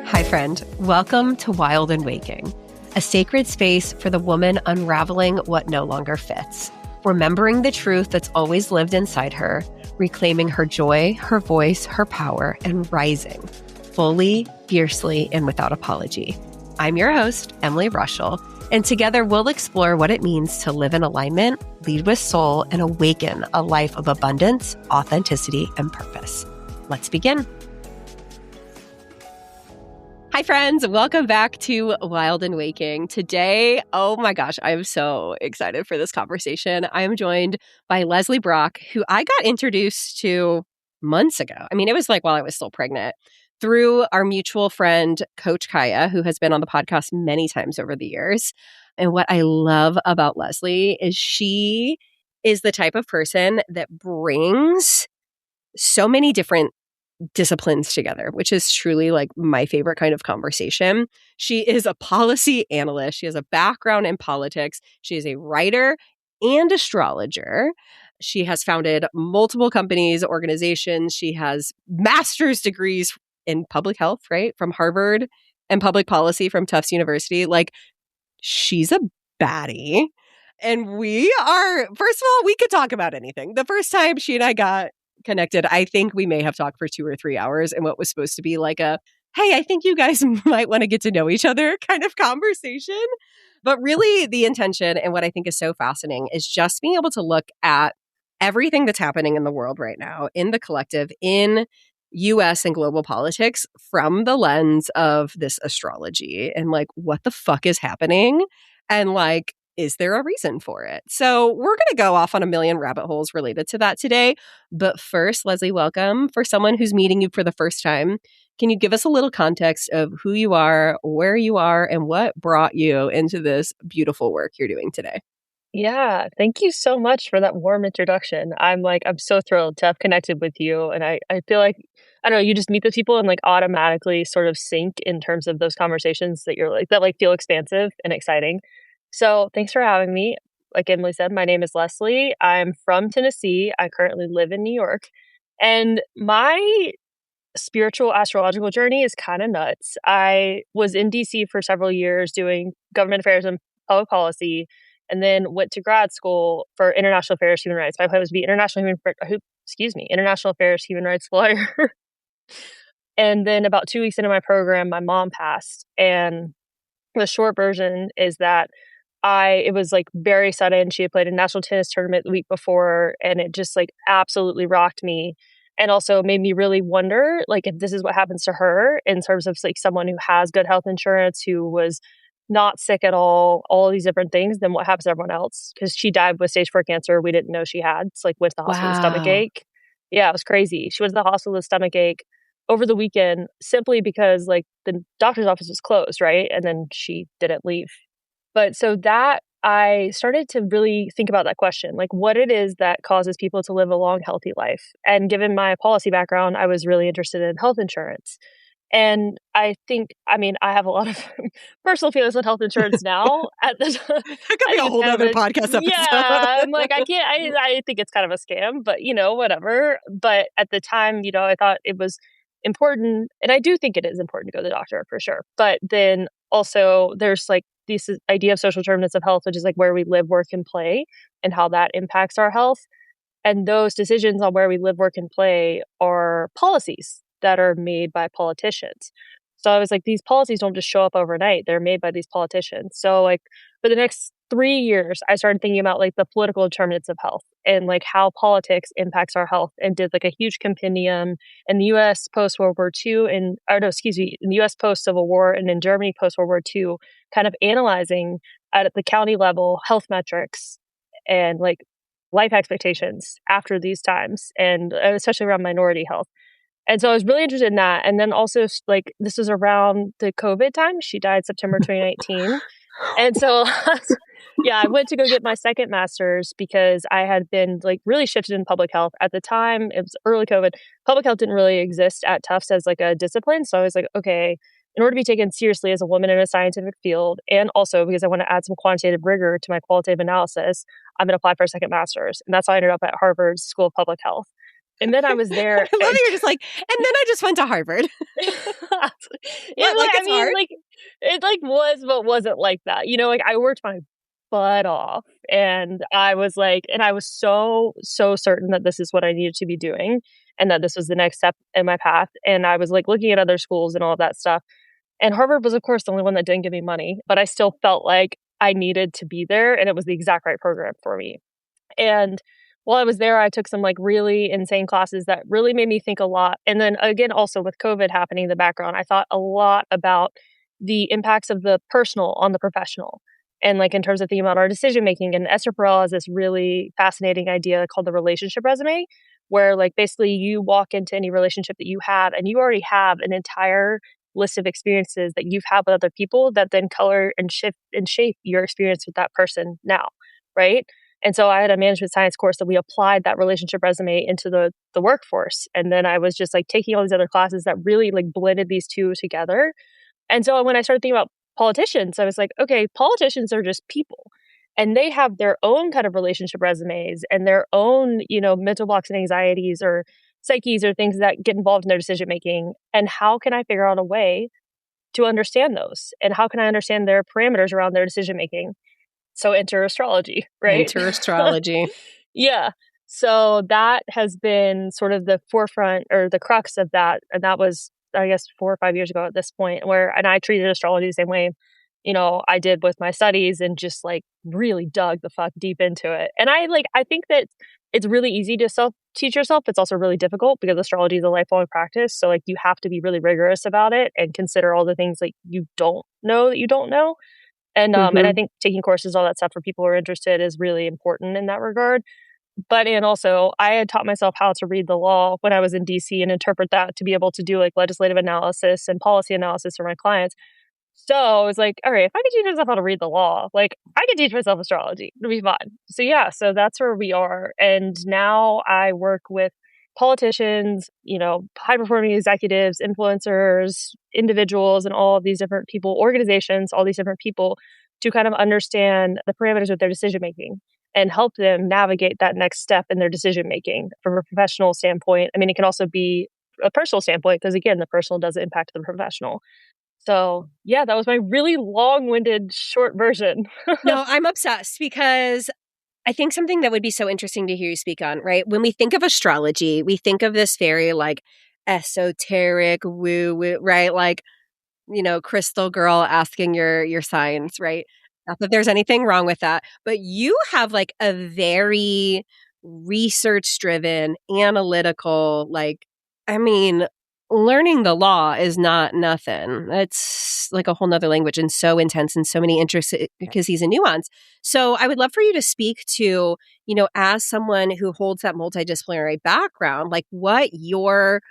Hi, friend. Welcome to Wild and Waking, a sacred space for the woman unraveling what no longer fits, remembering the truth that's always lived inside her, reclaiming her joy, her voice, her power, and rising fully, fiercely, and without apology. I'm your host, Emily Rushell, and together we'll explore what it means to live in alignment, lead with soul, and awaken a life of abundance, authenticity, and purpose. Let's begin. Hi, friends. Welcome back to Wild and Waking. Today, oh my gosh, I'm so excited for this conversation. I am joined by Lesley Brock, who I got introduced to months ago. I mean, it was like while I was still pregnant, through our mutual friend, Coach Kaya, who has been on the podcast many times over the years. And what I love about Lesley is she is the type of person that brings so many different disciplines together, which is truly like my favorite kind of conversation. She is a policy analyst. She has a background in politics. She is a writer and astrologer. She has founded multiple companies, organizations. She has master's degrees in public health, right? From Harvard, and public policy from Tufts University. Like, she's a baddie. And we are, first of all, we could talk about anything. The first time she and I got connected, I think we may have talked for 2 or 3 hours in what was supposed to be like a, hey, I think you guys might want to get to know each other kind of conversation. But really the intention and what I think is so fascinating is just being able to look at everything that's happening in the world right now, in the collective, in US and global politics from the lens of this astrology and like, what the fuck is happening? And like, is there a reason for it? So we're going to go off on a million rabbit holes related to that today. But first, Lesley, welcome. For someone who's meeting you for the first time, can you give us a little context of who you are, where you are, and what brought you into this beautiful work you're doing today? Yeah, thank you so much for that warm introduction. I'm so thrilled to have connected with you. And I feel like, I don't know, you just meet those people and like automatically sort of sync in terms of those conversations that you're like, that like feel expansive and exciting. So thanks for having me. Like Emily said, my name is Lesley. I'm from Tennessee. I currently live in New York. And my spiritual astrological journey is kind of nuts. I was in DC for several years doing government affairs and public policy, and then went to grad school for international affairs, human rights. My plan was to be international affairs, human rights lawyer. And then about 2 weeks into my program, my mom passed. And the short version is that it was like very sudden. She had played a national tennis tournament the week before, and it just like absolutely rocked me. And also made me really wonder, like, if this is what happens to her in terms of like someone who has good health insurance, who was not sick at all these different things, then what happens to everyone else? Because she died with stage 4 cancer we didn't know she had. It's like went to the hospital with stomach ache. Yeah, it was crazy. She went to the hospital with stomach ache over the weekend simply because like the doctor's office was closed, right? And then she didn't leave. But so that I started to really think about that question, like what it is that causes people to live a long, healthy life. And given my policy background, I was really interested in health insurance. And I think, I mean, I have a lot of personal feelings on health insurance now. That could be a whole other podcast episode. Yeah, I'm like, I think it's kind of a scam, but whatever. But at the time, I thought it was important. And I do think it is important to go to the doctor for sure. But then also there's like this idea of social determinants of health, which is like where we live, work, and play, and how that impacts our health. And those decisions on where we live, work, and play are policies that are made by politicians. So I was like, these policies don't just show up overnight. They're made by these politicians. So like for the next 3 years, I started thinking about like the political determinants of health and like how politics impacts our health, and did like a huge compendium in the US post World War II in the US post Civil War and in Germany post World War II, kind of analyzing at the county level health metrics and like life expectations after these times, and especially around minority health. And so I was really interested in that. And then also like this was around the COVID time. She died September 2019. And so yeah, I went to go get my second master's because I had been like really shifted in public health. At the time, it was early COVID. Public health didn't really exist at Tufts as like a discipline. So I was like, okay, in order to be taken seriously as a woman in a scientific field, and also because I want to add some quantitative rigor to my qualitative analysis, I'm going to apply for a second master's. And that's how I ended up at Harvard's School of Public Health. And then I was there. I love that you're just like, and then I just went to Harvard. It's hard? like it like was, but wasn't like that. Like I worked my butt off, and I was like, and I was so certain that this is what I needed to be doing, and that this was the next step in my path. And I was like looking at other schools and all of that stuff. And Harvard was, of course, the only one that didn't give me money, but I still felt like I needed to be there, and it was the exact right program for me. And while I was there, I took some like really insane classes that really made me think a lot. And then again, also with COVID happening in the background, I thought a lot about the impacts of the personal on the professional. And like in terms of thinking about our decision making, and Esther Perel has this really fascinating idea called the relationship resume, where like basically you walk into any relationship that you have and you already have an entire list of experiences that you've had with other people that then color and shift and shape your experience with that person now, right? And so I had a management science course that we applied that relationship resume into the workforce. And then I was just like taking all these other classes that really like blended these two together. And so when I started thinking about politicians, I was like, okay, politicians are just people. And they have their own kind of relationship resumes and their own, mental blocks and anxieties or psyches or things that get involved in their decision making. And how can I figure out a way to understand those? And how can I understand their parameters around their decision making? So enter astrology, right? Enter astrology. Yeah. So that has been sort of the forefront or the crux of that. And that was, I guess, 4 or 5 years ago at this point and I treated astrology the same way, I did with my studies, and just like really dug the fuck deep into it. And I think that it's really easy to self-teach yourself. It's also really difficult because astrology is a lifelong practice. So like you have to be really rigorous about it and consider all the things like you don't know that you don't know. And and I think taking courses, all that stuff for people who are interested is really important in that regard. And also I had taught myself how to read the law when I was in DC and interpret that to be able to do like legislative analysis and policy analysis for my clients. So I was like, all right, if I could teach myself how to read the law, like I could teach myself astrology. It'll be fun. So yeah, so that's where we are. And now I work with politicians, high performing executives, influencers, individuals, and all of these different people, organizations, all these different people to kind of understand the parameters of their decision making and help them navigate that next step in their decision making from a professional standpoint. I mean, it can also be a personal standpoint because again, the personal does impact the professional. So yeah, that was my really long-winded short version. No, I'm obsessed because I think something that would be so interesting to hear you speak on, right? When we think of astrology, we think of this very like esoteric woo, right? Like, crystal girl asking your signs, right? Not that there's anything wrong with that, but you have like a very research driven, analytical, learning the law is not nothing. It's like a whole nother language and so intense and so many intricacies and nuance. So I would love for you to speak to, as someone who holds that multidisciplinary background, like what your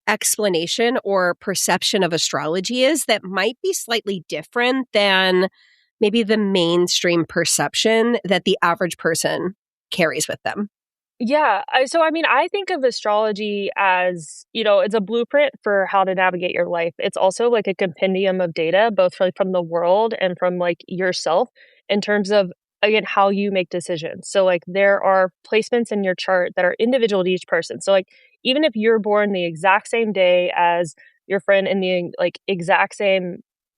explanation or perception of astrology is that might be slightly different than maybe the mainstream perception that the average person carries with them. Yeah. I think of astrology as, it's a blueprint for how to navigate your life. It's also like a compendium of data, both from the world and from like yourself in terms of, again, how you make decisions. So like there are placements in your chart that are individual to each person. So like even if you're born the exact same day as your friend in the like exact same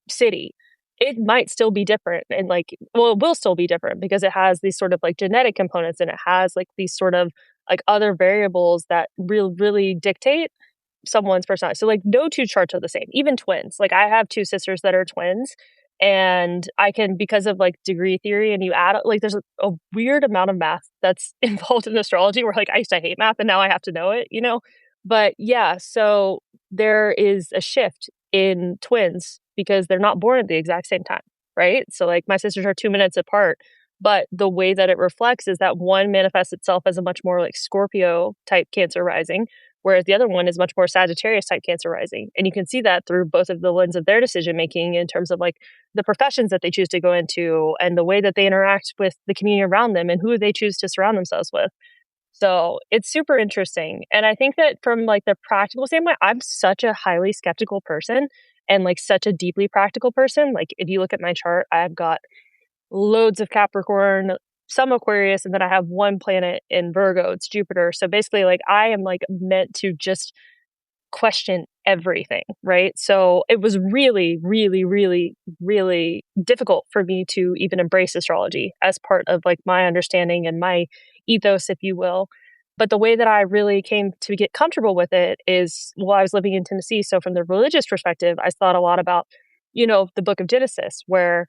city, it might still be different. And it will still be different because it has these sort of like genetic components and it has like these sort of like other variables that really dictate someone's personality. So like no two charts are the same, even twins. Like I have 2 sisters that are twins, and I can, because of like degree theory, and you add like there's a weird amount of math that's involved in astrology where like I used to hate math and now I have to know it, But yeah, so there is a shift in twins because they're not born at the exact same time, right? So like my sisters are 2 minutes apart, but the way that it reflects is that one manifests itself as a much more like Scorpio type Cancer rising, whereas the other one is much more Sagittarius type Cancer rising. And you can see that through both of the lens of their decision making in terms of like the professions that they choose to go into and the way that they interact with the community around them and who they choose to surround themselves with. So it's super interesting. And I think that from like the practical standpoint, I'm such a highly skeptical person and like such a deeply practical person. Like if you look at my chart, I've got loads of Capricorn, some Aquarius, and then I have one planet in Virgo, it's Jupiter. So basically, like, I am like meant to just question everything, right? So it was really, really, really, really difficult for me to even embrace astrology as part of like my understanding and my ethos, if you will. But the way that I really came to get comfortable with it is while I was living in Tennessee. So from the religious perspective, I thought a lot about, the book of Genesis, where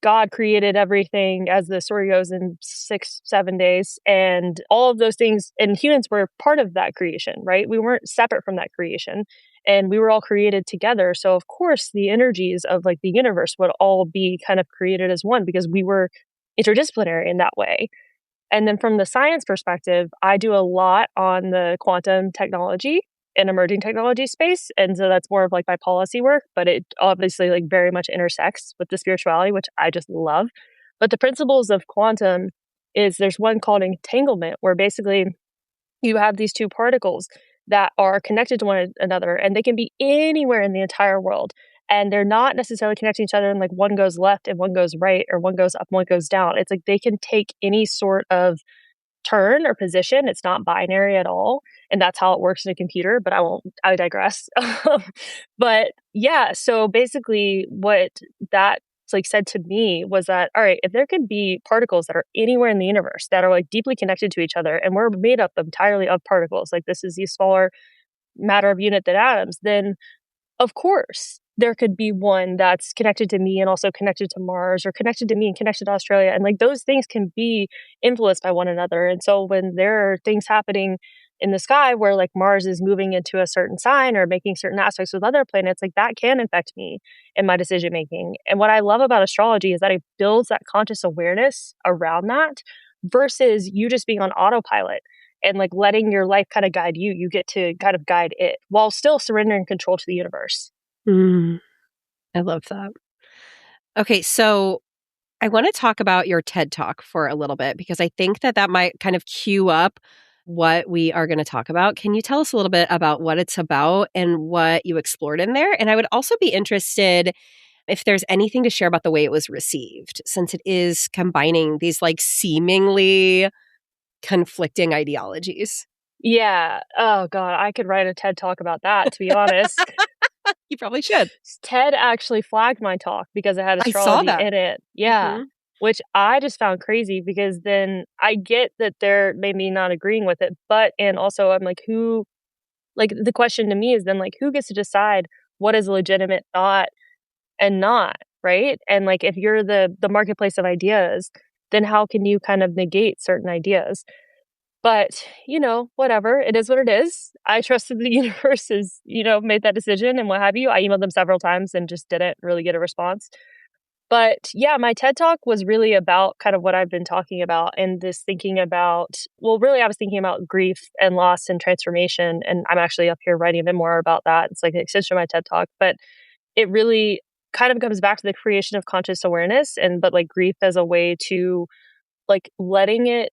God created everything, as the story goes, in 6-7 days. And all of those things, and humans were part of that creation, right? We weren't separate from that creation. And we were all created together. So of course, the energies of like the universe would all be kind of created as one, because we were interdisciplinary in that way. And then from the science perspective, I do a lot on the quantum technology and emerging technology space. And so that's more of like my policy work, but it obviously like very much intersects with the spirituality, which I just love. But the principles of quantum is there's one called entanglement, where basically you have these two particles that are connected to one another, and they can be anywhere in the entire world. And they're not necessarily connecting each other, and like one goes left and one goes right, or one goes up, one goes down. It's like they can take any sort of turn or position. It's not binary at all. And that's how it works in a computer, but I digress. But yeah, so basically what that like said to me was that, all right, if there could be particles that are anywhere in the universe that are like deeply connected to each other, and we're made up entirely of particles, like this is the smaller matter of unit than atoms, then of course there could be one that's connected to me and also connected to Mars, or connected to me and connected to Australia. And like those things can be influenced by one another. And so when there are things happening in the sky where like Mars is moving into a certain sign or making certain aspects with other planets, like that can affect me in my decision making. And what I love about astrology is that it builds that conscious awareness around that, versus you just being on autopilot and like letting your life kind of guide you. You get to kind of guide it while still surrendering control to the universe. I love that. Okay, so I want to talk about your TED Talk for a little bit, because I think that might kind of cue up what we are going to talk about. Can you tell us a little bit about what it's about and what you explored in there? And I would also be interested if there's anything to share about the way it was received, since it is combining these like seemingly conflicting ideologies. Yeah. Oh God, I could write a TED Talk about that, to be honest. You probably should. TED actually flagged my talk because it had astrology in it. Yeah. Mm-hmm. Which I just found crazy, because then I get that they're maybe not agreeing with it, and also I'm like, the question to me is then like, who gets to decide what is a legitimate thought and not, right? And like, if you're the marketplace of ideas, then how can you kind of negate certain ideas? But, whatever, it is what it is. I trusted the universe has, made that decision and what have you. I emailed them several times and just didn't really get a response. But yeah, my TED Talk was really about kind of what I've been talking about, and this thinking about, I was thinking about grief and loss and transformation. And I'm actually up here writing a bit more about that. It's like an extension of my TED Talk, but it really kind of comes back to the creation of conscious awareness, but like grief as a way to like letting it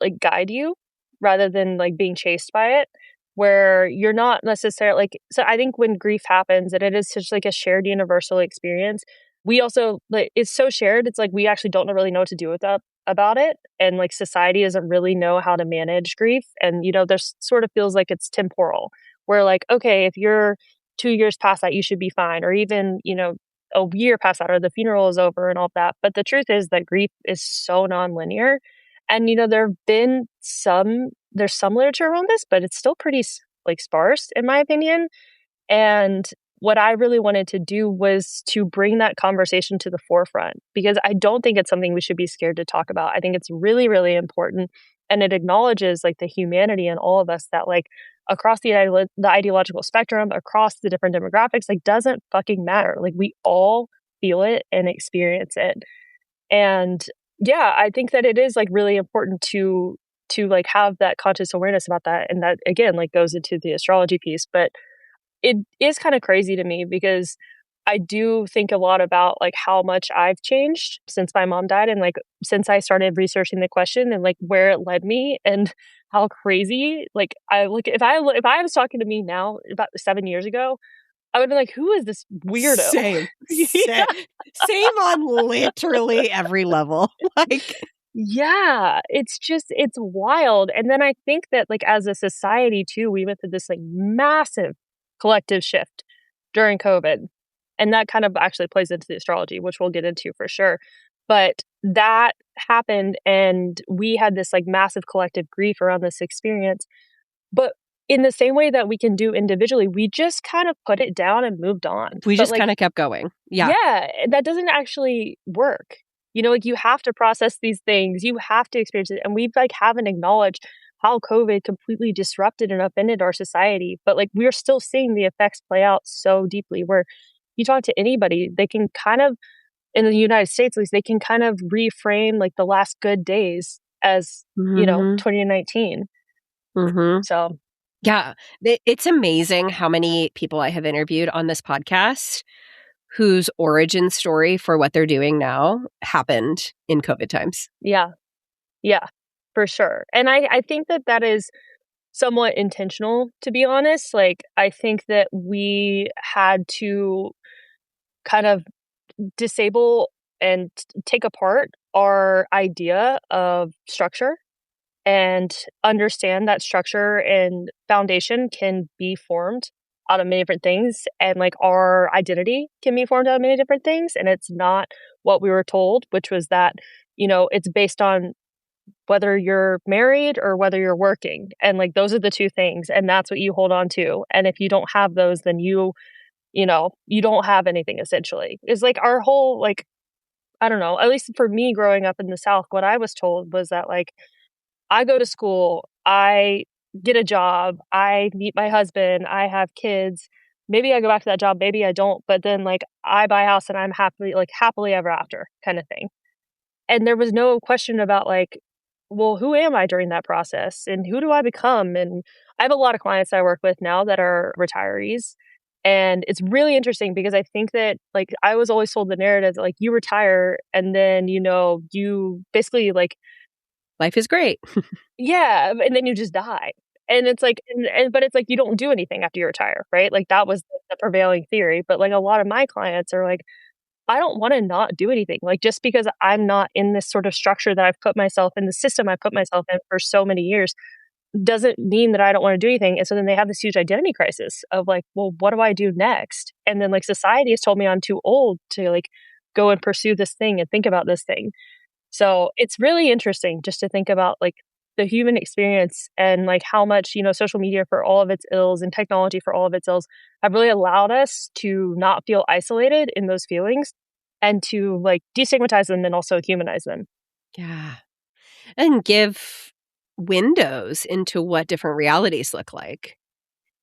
like guide you rather than like being chased by it, where you're not necessarily like, so I think when grief happens, and it is such like a shared universal experience, we also like, it's so shared. It's like, we actually don't really know what to do with that about it. And like society doesn't really know how to manage grief. And, there's sort of feels like it's temporal, where like, okay, if you're 2 years past that, you should be fine. Or even, a year past that, or the funeral is over and all that. But the truth is that grief is so nonlinear. And, there's some literature around this, but it's still pretty like sparse in my opinion. And what I really wanted to do was to bring that conversation to the forefront, because I don't think it's something we should be scared to talk about. I think it's really, really important. And it acknowledges like the humanity in all of us, that like across the ideological spectrum, across the different demographics, like doesn't fucking matter. Like we all feel it and experience it. And yeah, I think that it is like really important to like have that conscious awareness about that. And that again, like goes into the astrology piece, but it is kind of crazy to me, because I do think a lot about like how much I've changed since my mom died, and like since I started researching the question, and like where it led me, and how crazy like I look. If I was talking to me now about 7 years ago, I would be like, who is this weirdo? Same on literally every level. Like, Yeah, it's wild. And then I think that like as a society too, we went through this like massive collective shift during COVID. And that kind of actually plays into the astrology, which we'll get into for sure. But that happened and we had this like massive collective grief around this experience. But in the same way that we can do individually, we just kind of put it down and moved on. We But just like, kind of kept going. Yeah. yeah, that doesn't actually work. Like you have to process these things, you have to experience it. And we like haven't acknowledged how COVID completely disrupted and upended our society. But like we're still seeing the effects play out so deeply where you talk to anybody, they can kind of, in the United States at least, they can kind of reframe like the last good days as, 2019. So yeah, it's amazing how many people I have interviewed on this podcast whose origin story for what they're doing now happened in COVID times. yeah, for sure. And I think that is somewhat intentional, to be honest. Like, I think that we had to kind of disable and take apart our idea of structure and understand that structure and foundation can be formed out of many different things. And like our identity can be formed out of many different things. And it's not what we were told, which was that, it's based on whether you're married or whether you're working. And like those are the two things. And that's what you hold on to. And if you don't have those, then you don't have anything essentially. It's like our whole, like, I don't know, at least for me growing up in the South, what I was told was that like, I go to school, I get a job, I meet my husband, I have kids. Maybe I go back to that job, maybe I don't. But then like I buy a house and I'm happily ever after kind of thing. And there was no question about like, well, who am I during that process and who do I become? And I have a lot of clients I work with now that are retirees. And it's really interesting because I think that like I was always told the narrative that like you retire and then, you basically like life is great. yeah, and then you just die. And it's like, but it's like you don't do anything after you retire, right? Like that was the prevailing theory. But like a lot of my clients are like, I don't want to not do anything. Like just because I'm not in this sort of structure that I've put myself in, the system I put myself in for so many years, doesn't mean that I don't want to do anything. And so then they have this huge identity crisis of like, well, what do I do next? And then like society has told me I'm too old to like go and pursue this thing and think about this thing. So it's really interesting just to think about like the human experience and like how much, social media for all of its ills and technology for all of its ills have really allowed us to not feel isolated in those feelings and to like destigmatize them and also humanize them. Yeah. And give windows into what different realities look like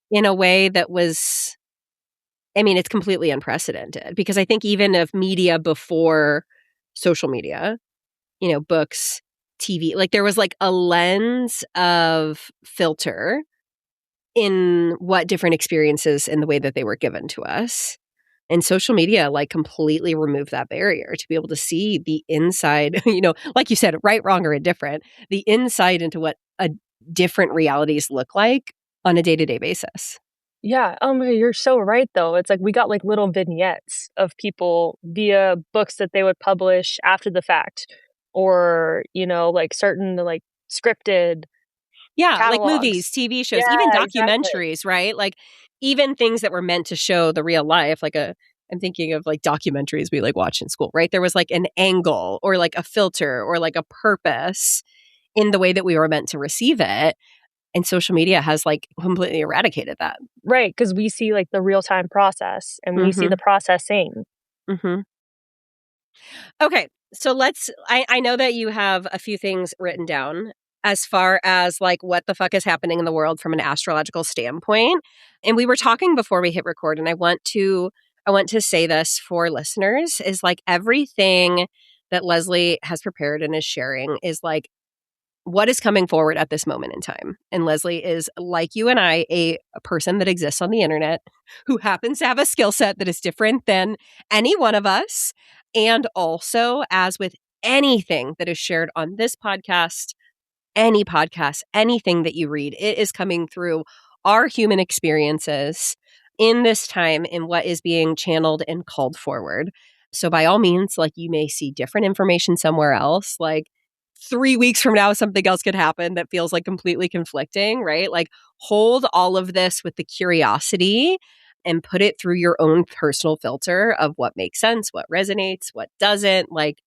in a way that was, it's completely unprecedented because I think even of media before social media, books, TV, like there was like a lens of filter in what different experiences and the way that they were given to us. And social media like completely removed that barrier to be able to see the inside, like you said, right, wrong, or indifferent, the insight into what different realities look like on a day-to-day basis. Yeah. You're so right, though. It's like we got like little vignettes of people via books that they would publish after the fact or, like certain like scripted catalogs. Like movies, TV shows, Yeah, even documentaries, exactly. right? Like even things that were meant to show the real life, like I'm thinking of like documentaries we like watch in school, right? There was like an angle or like a filter or like a purpose in the way that we were meant to receive it. And social media has like completely eradicated that. Right. Because we see like the real time process and we see the processing. Okay. So I know that you have a few things written down as far as like what the fuck is happening in the world from an astrological standpoint. And we were talking before we hit record, and I want to say this for listeners is like everything that Lesley has prepared and is sharing is like what is coming forward at this moment in time. And Lesley is, like you and I, a person that exists on the internet who happens to have a skill set that is different than any one of us. And also, as with anything that is shared on this podcast, any podcast, anything that you read, it is coming through our human experiences in this time in what is being channeled and called forward. So by all means, like you may see different information somewhere else, like 3 weeks from now, something else could happen that feels like completely conflicting, right? Like hold all of this with the curiosity and put it through your own personal filter of what makes sense, what resonates, what doesn't. Like,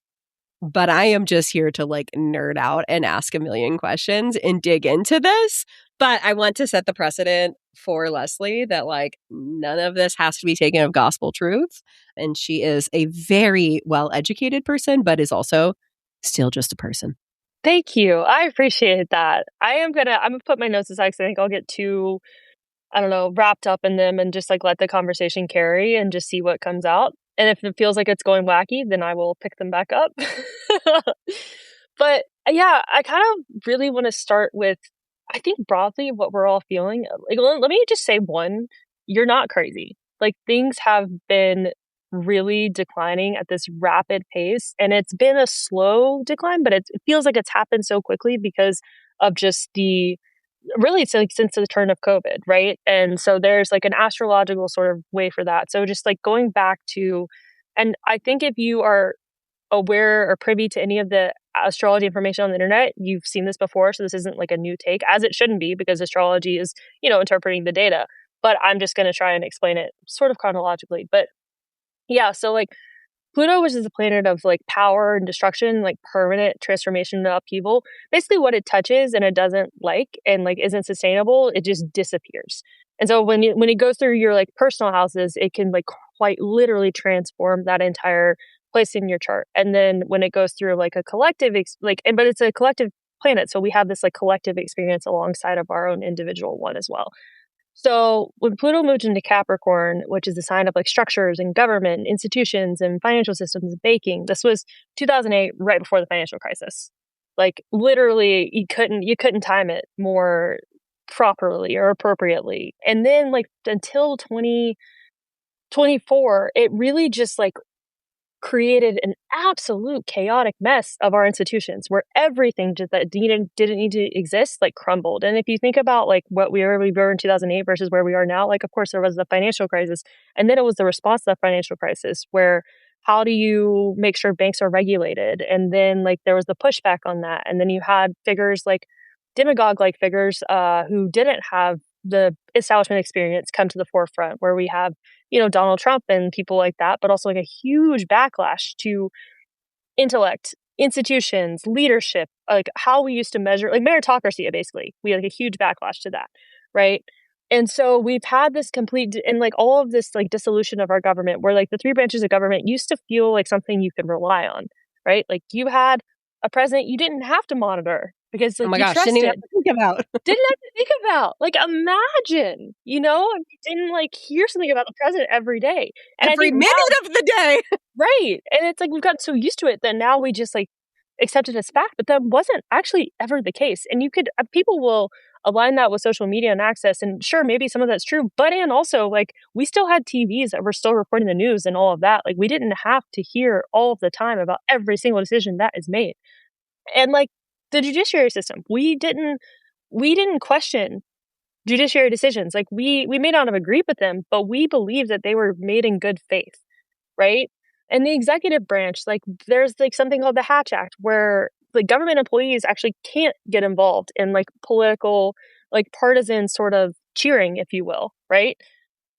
but I am just here to like nerd out and ask a million questions and dig into this. But I want to set the precedent for Lesley that like none of this has to be taken of gospel truth. And she is a very well-educated person, but is also still just a person. Thank you. I appreciate that. I'm gonna put my notes aside because I think I'll get too, I don't know, wrapped up in them and just like let the conversation carry and just see what comes out. And if it feels like it's going wacky, then I will pick them back up. But yeah, I kind of really want to start with, I think broadly what we're all feeling. Like, let me just say one, you're not crazy. Like things have been really declining at this rapid pace, and it's been a slow decline, but it feels like it's happened so quickly because of just the really it's like since the turn of COVID, right? And so there's like an astrological sort of way for that. So just like going back to, and I think if you are aware or privy to any of the astrology information on the internet, you've seen this before. So this isn't like a new take, as it shouldn't be, because astrology is, interpreting the data. But I'm just going to try and explain it sort of chronologically. But yeah, so like Pluto, which is a planet of like power and destruction, like permanent transformation and upheaval. Basically what it touches and it doesn't like and like isn't sustainable, it just disappears. And so when it goes through your like personal houses, it can like quite literally transform that entire place in your chart. And then when it goes through like a collective, but it's a collective planet. So we have this like collective experience alongside of our own individual one as well. So when Pluto moved into Capricorn, which is the sign of like structures and government, institutions and financial systems and banking, this was 2008, right before the financial crisis. Like literally, you couldn't time it more properly or appropriately. And then like until 2024, it really just like created an absolute chaotic mess of our institutions where everything just that didn't need to exist like crumbled. And if you think about like what we were in 2008 versus where we are now, like of course there was the financial crisis, and then it was the response to the financial crisis where how do you make sure banks are regulated? And then like there was the pushback on that. And then you had figures like demagogue like figures who didn't have the establishment experience come to the forefront, where we have Donald Trump and people like that, but also like a huge backlash to intellect, institutions, leadership, like how we used to measure, like meritocracy, basically. We had like a huge backlash to that, right? And so we've had this complete, and like all of this like dissolution of our government, where like the three branches of government used to feel like something you could rely on, right? Like you had a president you didn't have to monitor because like, oh my you gosh, trusted. didn't even have to think about. Didn't have to think about. Like imagine, you didn't like hear something about the president every day. And every minute of the day. Right. And it's like we've gotten so used to it that now we just like accept it as fact, but that wasn't actually ever the case. And you could, people will align that with social media and access. And sure, maybe some of that's true, but and also like we still had TVs that were still reporting the news and all of that. Like we didn't have to hear all of the time about every single decision that is made. And like the judiciary system, we didn't question judiciary decisions. Like we may not have agreed with them, but we believe that they were made in good faith, right? And the executive branch, like there's like something called the Hatch Act, where like government employees actually can't get involved in like political, like partisan sort of cheering, if you will, right?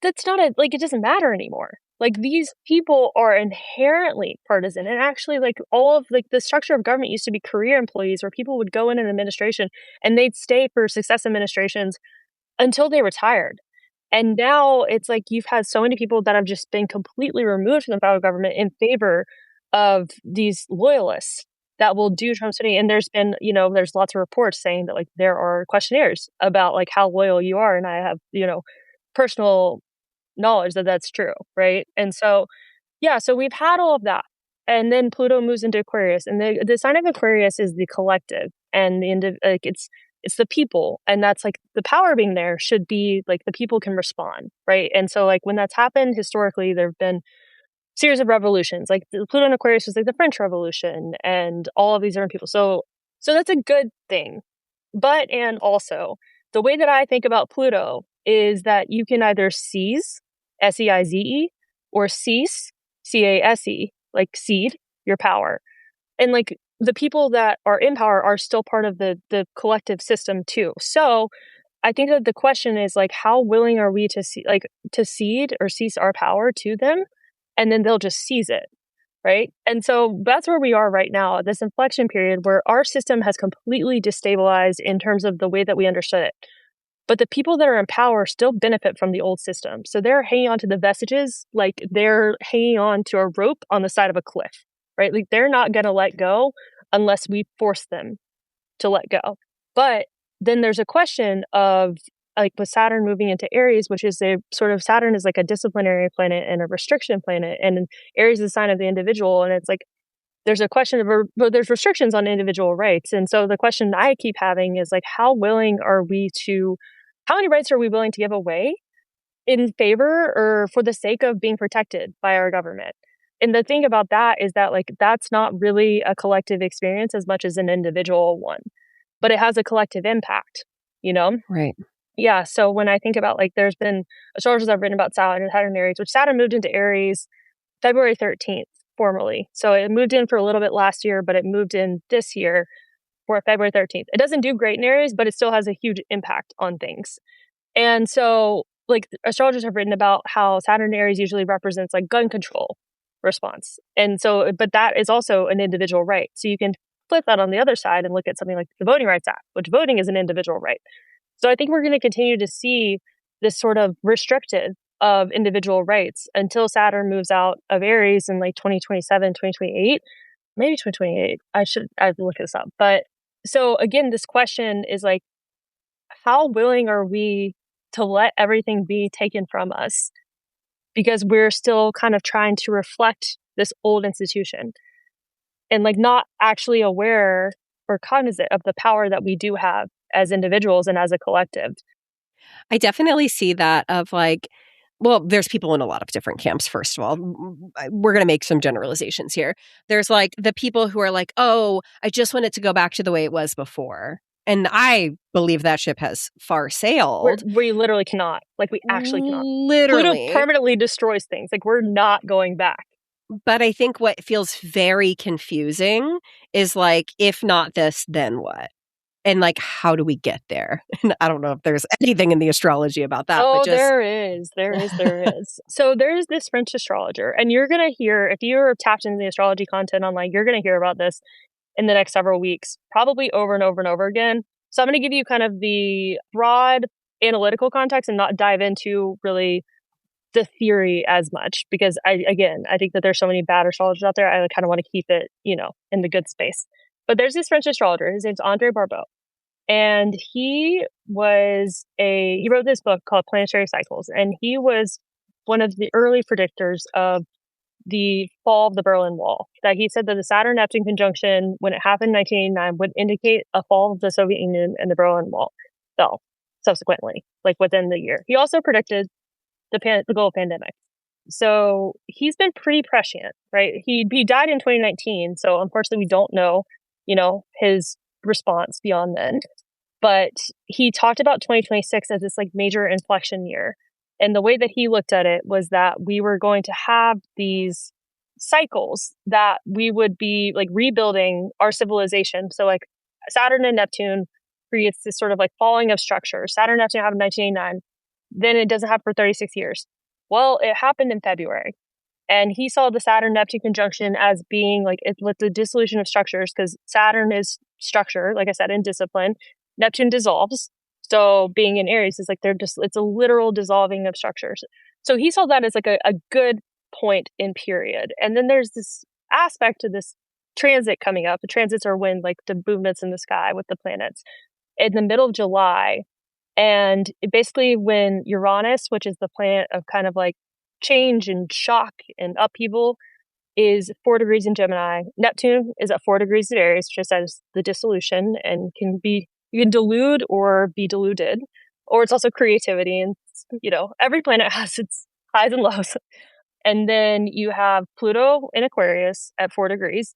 That's not it doesn't matter anymore. Like these people are inherently partisan, and actually like all of like the structure of government used to be career employees where people would go in an administration and they'd stay for successive administrations until they retired. And now it's like you've had so many people that have just been completely removed from the federal government in favor of these loyalists that will do Trump's bidding. And there's been, there's lots of reports saying that like there are questionnaires about like how loyal you are. And I have, personal knowledge that that's true, right? And so, yeah, so we've had all of that. And then Pluto moves into Aquarius. And the sign of Aquarius is the collective. And it's the people, and that's like the power being there should be like the people can respond, right? And so like when that's happened historically, there have been series of revolutions. Like the Pluto in Aquarius was like the French Revolution and all of these different people. So that's a good thing. But and also the way that I think about Pluto is that you can either seize, SEIZE, or cease, CASE, like cede your power. And like the people that are in power are still part of the collective system too. So I think that the question is like, how willing are we to cede or cease our power to them, and then they'll just seize it, right? And so that's where we are right now, this inflection period where our system has completely destabilized in terms of the way that we understood it. But the people that are in power still benefit from the old system. So they're hanging on to the vestiges like they're hanging on to a rope on the side of a cliff, right? Like they're not going to let go unless we force them to let go. But then there's a question of like with Saturn moving into Aries, which is a sort of Saturn is like a disciplinary planet and a restriction planet. And Aries is a sign of the individual. And it's like, there's a question of, well, there's restrictions on individual rights. And so the question I keep having is like, how many rights are we willing to give away in favor or for the sake of being protected by our government? And the thing about that is that like, that's not really a collective experience as much as an individual one, but it has a collective impact, you know? Right. Yeah. So when I think about like, there's been astrologers I've written about Saturn and Saturn Aries, which Saturn moved into Aries February 13th. Formally. So it moved in for a little bit last year, but it moved in this year for February 13th. It doesn't do great in Aries, but it still has a huge impact on things. And so like astrologers have written about how Saturn in Aries usually represents like gun control response. And so, but that is also an individual right. So you can flip that on the other side and look at something like the Voting Rights Act, which voting is an individual right. So I think we're going to continue to see this sort of restricted of individual rights until Saturn moves out of Aries in like 2027, 2028, maybe 2028. I'd look this up. But so again, this question is like, how willing are we to let everything be taken from us? Because we're still kind of trying to reflect this old institution and like not actually aware or cognizant of the power that we do have as individuals and as a collective. I definitely see that of like, well, there's people in a lot of different camps, first of all. We're going to make some generalizations here. There's like the people who are like, oh, I just want it to go back to the way it was before. And I believe that ship has far sailed. We literally cannot. Like, we actually cannot. Literally. Pluto permanently destroys things. Like, we're not going back. But I think what feels very confusing is like, if not this, then what? And like, how do we get there? And I don't know if there's anything in the astrology about that. Oh, but just... there is. So there's this French astrologer, and you're going to hear, if you're tapped into the astrology content online, you're going to hear about this in the next several weeks, probably over and over and over again. So I'm going to give you kind of the broad analytical context and not dive into really the theory as much, because I think that there's so many bad astrologers out there. I kind of want to keep it, in the good space. But there's this French astrologer. His name's André Barbeau. And he wrote this book called Planetary Cycles. And he was one of the early predictors of the fall of the Berlin Wall. That he said that the Saturn-Neptune conjunction, when it happened in 1989, would indicate a fall of the Soviet Union, and the Berlin Wall fell subsequently, like within the year. He also predicted the global pandemic. So he's been pretty prescient, right? He died in 2019. So unfortunately, we don't know, his response beyond then. But he talked about 2026 as this like major inflection year. And the way that he looked at it was that we were going to have these cycles that we would be like rebuilding our civilization. So like Saturn and Neptune creates this sort of like falling of structure. Saturn and Neptune happened in 1989. Then it doesn't happen for 36 years. Well, it happened in February. And he saw the Saturn-Neptune conjunction as being like with the dissolution of structures, because Saturn is structure, like I said, in discipline. Neptune dissolves. So being in Aries is like it's a literal dissolving of structures. So he saw that as like a good point in period. And then there's this aspect to this transit coming up. The transits are when like the movements in the sky with the planets in the middle of July. And basically when Uranus, which is the planet of kind of like change and shock and upheaval, is 4 degrees in Gemini. Neptune is at 4 degrees in Aries, just as the dissolution, and you can delude or be deluded, or it's also creativity. And, every planet has its highs and lows. And then you have Pluto in Aquarius at 4 degrees.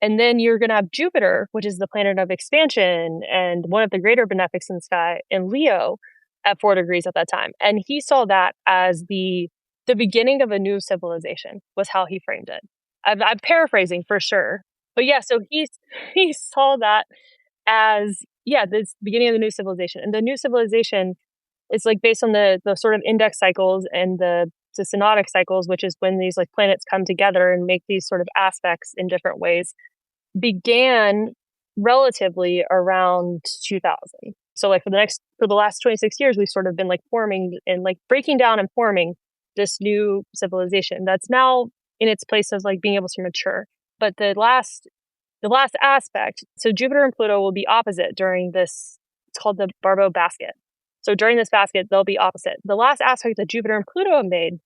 And then you're going to have Jupiter, which is the planet of expansion and one of the greater benefics in the sky, in Leo at 4 degrees at that time. And he saw that as the beginning of a new civilization, was how he framed it. I'm paraphrasing for sure, But yeah, so he saw that as, this beginning of the new civilization. And the new civilization is like based on the sort of index cycles and the synodic cycles, which is when these like planets come together and make these sort of aspects in different ways, began relatively around 2000. So like for the last 26 years, we've sort of been like forming and like breaking down and forming this new civilization that's now in its place of like being able to mature. But the last aspect, so Jupiter and Pluto will be opposite during this, it's called the Barbo basket. So during this basket, they'll be opposite. The last aspect that Jupiter and Pluto made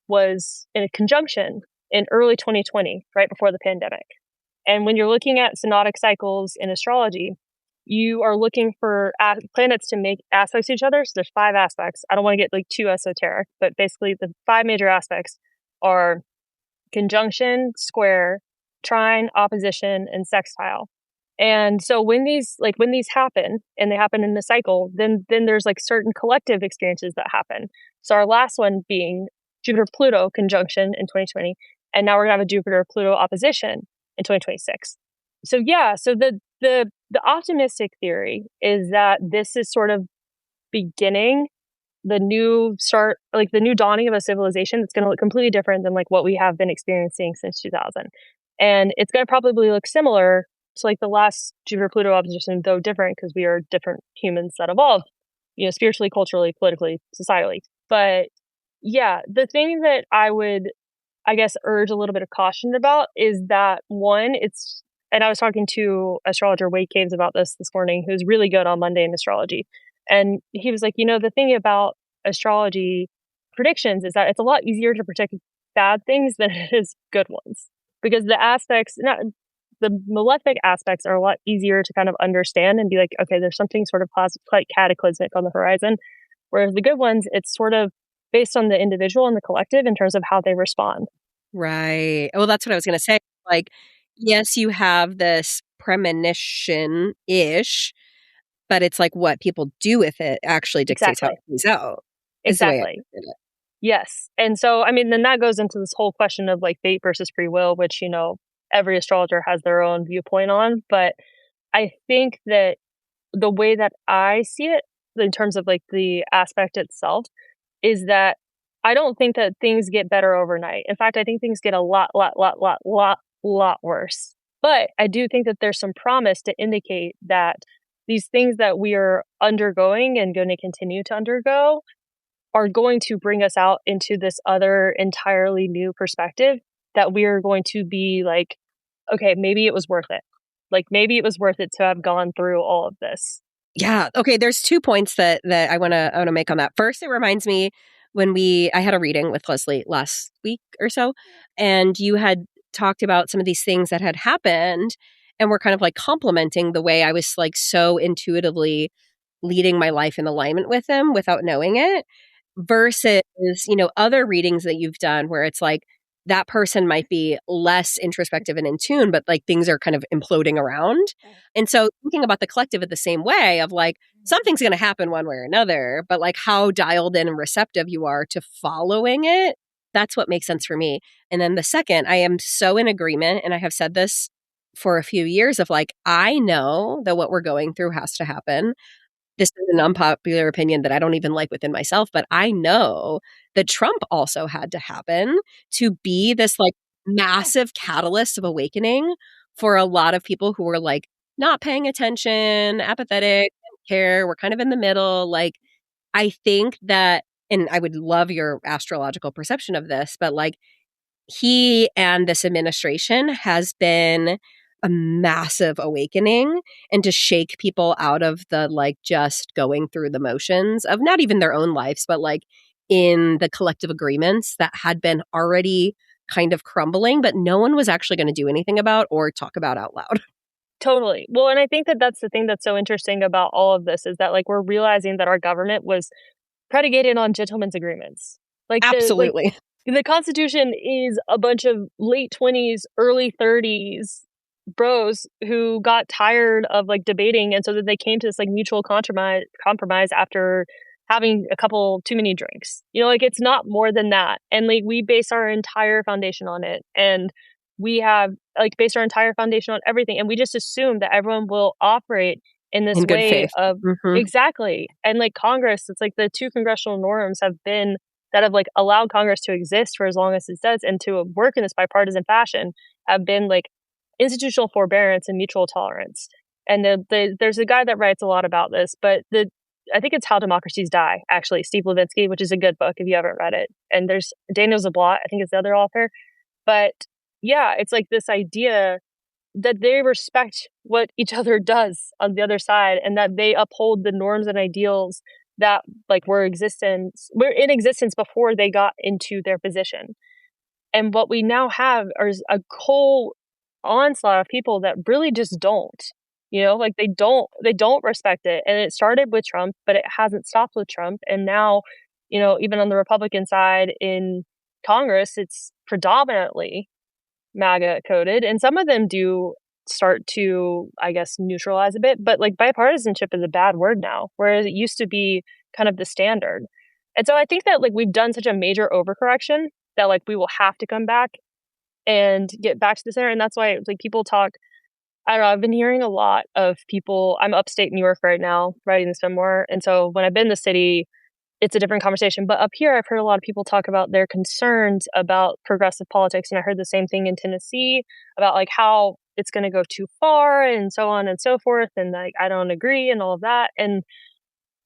was in a conjunction in early 2020, right before the pandemic. And when you're looking at synodic cycles in astrology, you are looking for planets to make aspects to each other. So there's 5 aspects. I don't want to get like too esoteric, but basically the 5 major aspects are conjunction, square, trine, opposition, and sextile. And so when these happen, and they happen in the cycle, then there's like certain collective experiences that happen. So our last one being Jupiter-Pluto conjunction in 2020, and now we're gonna have a Jupiter-Pluto opposition in 2026. So the optimistic theory is that this is sort of beginning the new start, like the new dawning of a civilization that's going to look completely different than like what we have been experiencing since 2000. And it's going to probably look similar to like the last Jupiter-Pluto opposition, though different because we are different humans that evolved, spiritually, culturally, politically, societally. But yeah, the thing that I would, I guess, urge a little bit of caution about is that one, and I was talking to astrologer Wade Caves about this morning, who's really good on Monday in astrology. And he was like, the thing about astrology predictions is that it's a lot easier to predict bad things than it is good ones. Because the malefic aspects are a lot easier to kind of understand and be like, okay, there's something sort of quite cataclysmic on the horizon. Whereas the good ones, it's sort of based on the individual and the collective in terms of how they respond. Right. Well, that's what I was going to say. Like, yes, you have this premonition-ish, but it's like what people do with it actually dictates how it plays out. Exactly. Yes. And so, I mean, then that goes into this whole question of like fate versus free will, which, every astrologer has their own viewpoint on. But I think that the way that I see it in terms of like the aspect itself is that I don't think that things get better overnight. In fact, I think things get a lot worse. But I do think that there's some promise to indicate that these things that we are undergoing and going to continue to undergo are going to bring us out into this other entirely new perspective that we are going to be like, okay, maybe it was worth it. Like maybe it was worth it to have gone through all of this. Yeah. Okay. There's 2 points that I want to make on that. First, it reminds me when I had a reading with Lesley last week or so, and you had talked about some of these things that had happened and were kind of like complimenting the way I was like so intuitively leading my life in alignment with them without knowing it, versus, other readings that you've done where it's like that person might be less introspective and in tune, but like things are kind of imploding around. And so thinking about the collective in the same way of like something's going to happen one way or another, but like how dialed in and receptive you are to following it, that's what makes sense for me. And then the second, I am so in agreement, and I have said this for a few years of like, I know that what we're going through has to happen. This is an unpopular opinion that I don't even like within myself, but I know that Trump also had to happen to be this like massive catalyst of awakening for a lot of people who were like not paying attention, apathetic, didn't care, we're kind of in the middle. Like, I think that, and I would love your astrological perception of this, but like he and this administration has been a massive awakening and to shake people out of the like just going through the motions of not even their own lives, but like in the collective agreements that had been already kind of crumbling, but no one was actually going to do anything about or talk about out loud. Totally. Well, and I think that that's the thing that's so interesting about all of this is that like we're realizing that our government was predicated on gentlemen's agreements. Like absolutely. The Constitution is a bunch of late 20s, early 30s bros who got tired of like debating, and so that they came to this like mutual compromise after having a couple too many drinks. Like it's not more than that. And like we base our entire foundation on it. And we have like based our entire foundation on everything. And we just assume that everyone will operate in this In good way faith. of exactly. And like Congress, it's like the two congressional norms have been that have like allowed Congress to exist for as long as it does and to work in this bipartisan fashion have been like institutional forbearance and mutual tolerance. And there's a guy that writes a lot about this, but I think it's How Democracies Die, actually, Steve Levinsky, which is a good book if you haven't read it. And there's Daniel Zablot, I think is the other author. But yeah, it's like this idea that they respect what each other does on the other side and that they uphold the norms and ideals that like were in existence before they got into their position. And what we now have is a whole onslaught of people that really just don't, like they don't respect it. And it started with Trump, but it hasn't stopped with Trump. And now, even on the Republican side in Congress, it's predominantly MAGA coded. And some of them do start to, I guess, neutralize a bit. But like bipartisanship is a bad word now, whereas it used to be kind of the standard. And so I think that like we've done such a major overcorrection that like we will have to come back and get back to the center. And that's why like people talk, I don't know, I've been hearing a lot of people, I'm upstate New York right now writing this memoir. And so when I've been in the city, it's a different conversation. But up here, I've heard a lot of people talk about their concerns about progressive politics. And I heard the same thing in Tennessee about like how it's going to go too far and so on and so forth. And like, I don't agree and all of that. And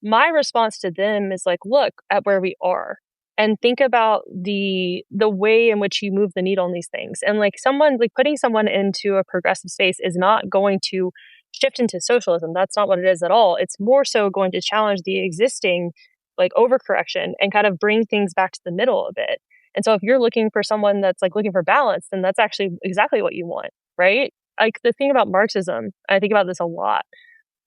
my response to them is like, look at where we are and think about the way in which you move the needle on these things. And like putting someone into a progressive space is not going to shift into socialism. That's not what it is at all. It's more so going to challenge the existing like overcorrection and kind of bring things back to the middle a bit. And so if you're looking for someone that's like looking for balance, then that's actually exactly what you want, right? Like the thing about Marxism, I think about this a lot,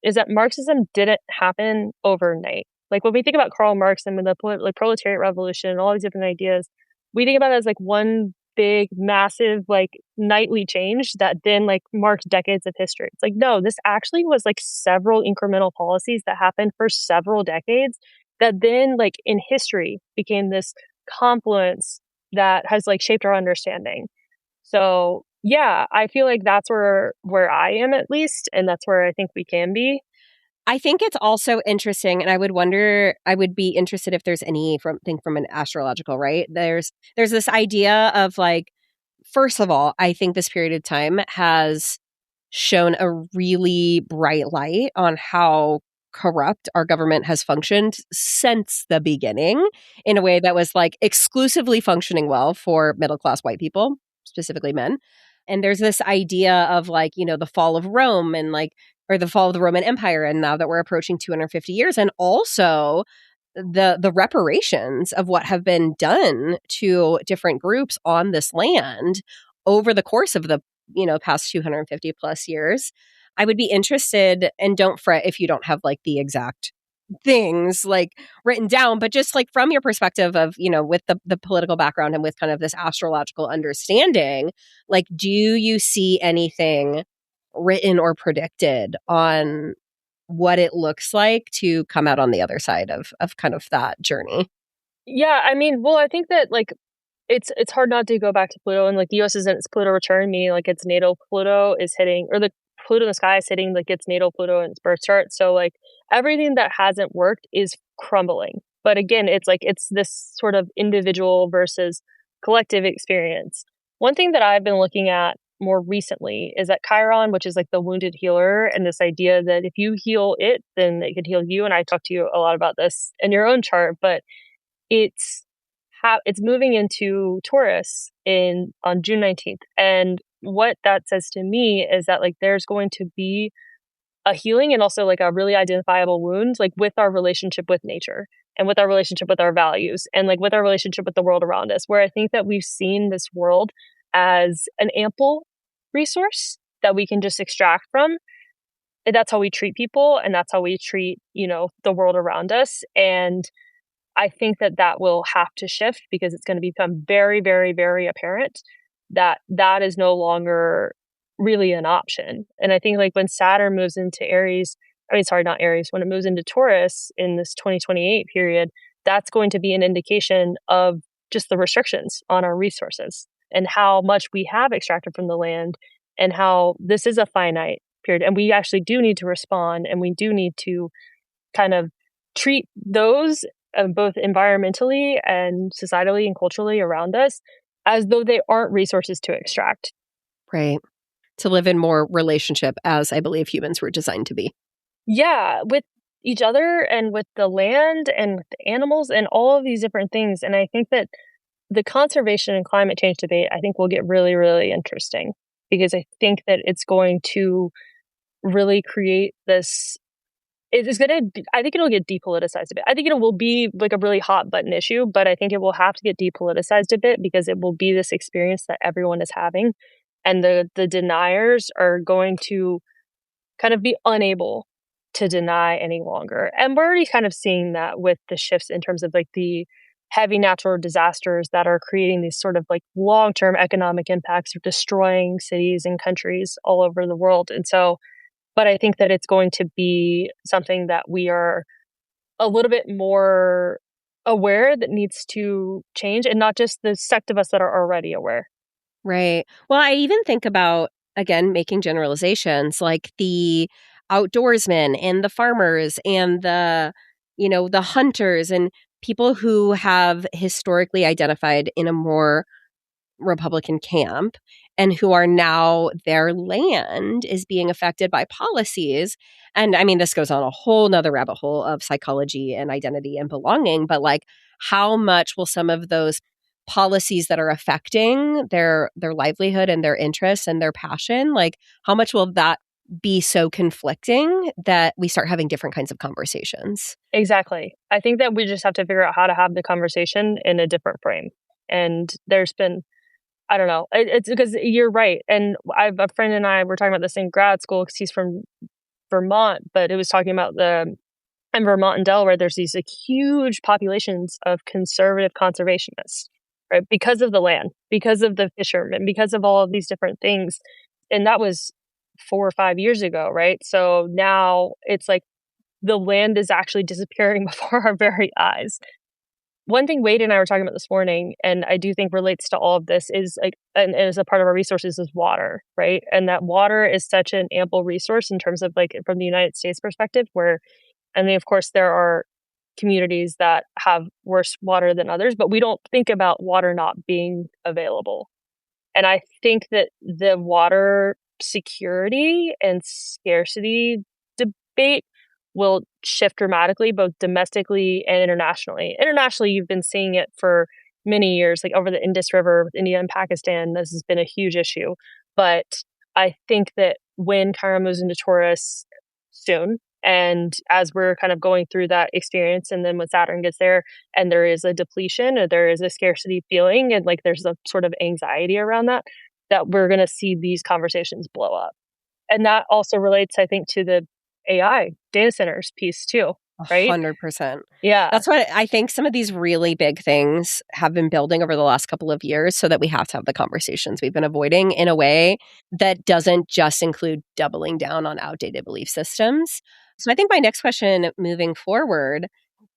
is that Marxism didn't happen overnight. Like when we think about Karl Marx and the like proletariat revolution and all these different ideas, we think about it as like one big, massive, like nightly change that then like marked decades of history. It's like, no, this actually was like several incremental policies that happened for several decades that then like in history became this confluence that has like shaped our understanding. So yeah, I feel like that's where I am at least. And that's where I think we can be. I think it's also interesting, and I would be interested if there's anything from an astrological, right? There's this idea of like, first of all, I think this period of time has shown a really bright light on how corrupt our government has functioned since the beginning in a way that was like exclusively functioning well for middle-class white people, specifically men. And there's this idea of like, the fall of Rome and like, or the fall of the Roman Empire. And now that we're approaching 250 years, and also the reparations of what have been done to different groups on this land over the course of the, past 250 plus years. I would be interested, and don't fret if you don't have like the exact things like written down, but just like from your perspective of, with the political background and with kind of this astrological understanding, like, do you see anything written or predicted on what it looks like to come out on the other side of kind of that journey? Yeah, I mean, well, I think that like it's hard not to go back to Pluto, and like the US is in its Pluto return, meaning like its natal Pluto is hitting, or the Pluto in the sky is hitting like its natal Pluto in its birth chart. So like everything that hasn't worked is crumbling. But again, it's like it's this sort of individual versus collective experience. One thing that I've been looking at more recently is that Chiron, which is like the wounded healer, and this idea that if you heal it, then it could heal you. And I talked to you a lot about this in your own chart, but it's moving into Taurus on June 19th. And what that says to me is that like there's going to be a healing and also like a really identifiable wound, like with our relationship with nature and with our relationship with our values and like with our relationship with the world around us, where I think that we've seen this world as an ample resource that we can just extract from. And that's how we treat people, and that's how we treat, the world around us. And I think that will have to shift because it's going to become very, very, very apparent that is no longer really an option. And I think like when Saturn moves into Aries, not Aries, when it moves into Taurus in this 2028 period, that's going to be an indication of just the restrictions on our resources. and how much we have extracted from the land and how this is a finite period. And we actually do need to respond, and we do need to kind of treat those both environmentally and societally and culturally around us as though they aren't resources to extract. Right. To live in more relationship as I believe humans were designed to be. Yeah, with each other and with the land and with the animals and all of these different things. And I think that the conservation and climate change debate, I think, will get really, really interesting, because I think that it's going to really create this. I think it'll get depoliticized a bit. I think it will be like a really hot button issue, but I think it will have to get depoliticized a bit because it will be this experience that everyone is having. And the deniers are going to kind of be unable to deny any longer. And we're already kind of seeing that with the shifts in terms of like the heavy natural disasters that are creating these sort of like long-term economic impacts of destroying cities and countries all over the world. And so, but I think that it's going to be something that we are a little bit more aware that needs to change, and not just the sect of us that are already aware. Right. Well, I even think about, again, making generalizations like the outdoorsmen and the farmers and the hunters and people who have historically identified in a more Republican camp and who are now their land is being affected by policies. And I mean, this goes on a whole nother rabbit hole of psychology and identity and belonging, but like how much will some of those policies that are affecting their livelihood and their interests and their passion, like how much will that be so conflicting that we start having different kinds of conversations? Exactly. I think that we just have to figure out how to have the conversation in a different frame. And there's been, I don't know, it's because you're right. And a friend and I were talking about this in grad school because he's from Vermont, but it was talking about in Vermont and Delaware, there's these like huge populations of conservative conservationists, right? Because of the land, because of the fishermen, because of all of these different things. And that was 4 or 5 years ago, right? So now it's like the land is actually disappearing before our very eyes. One thing Wade and I were talking about this morning, and I do think relates to all of this, is like, and as a part of our resources, is water, right? And that water is such an ample resource in terms of like from the United States perspective, where, I mean, of course, there are communities that have worse water than others, but we don't think about water not being available. And I think that the water security and scarcity debate will shift dramatically, both domestically and internationally. Internationally, you've been seeing it for many years, like over the Indus River with India and Pakistan. This has been a huge issue. But I think that when Chiron moves into Taurus soon, and as we're kind of going through that experience, and then when Saturn gets there and there is a depletion or there is a scarcity feeling, and like there's a sort of anxiety around that we're going to see these conversations blow up. And that also relates, I think, to the AI data centers piece too, right? 100%. Yeah. That's what I think some of these really big things have been building over the last couple of years so that we have to have the conversations we've been avoiding in a way that doesn't just include doubling down on outdated belief systems. So I think my next question moving forward,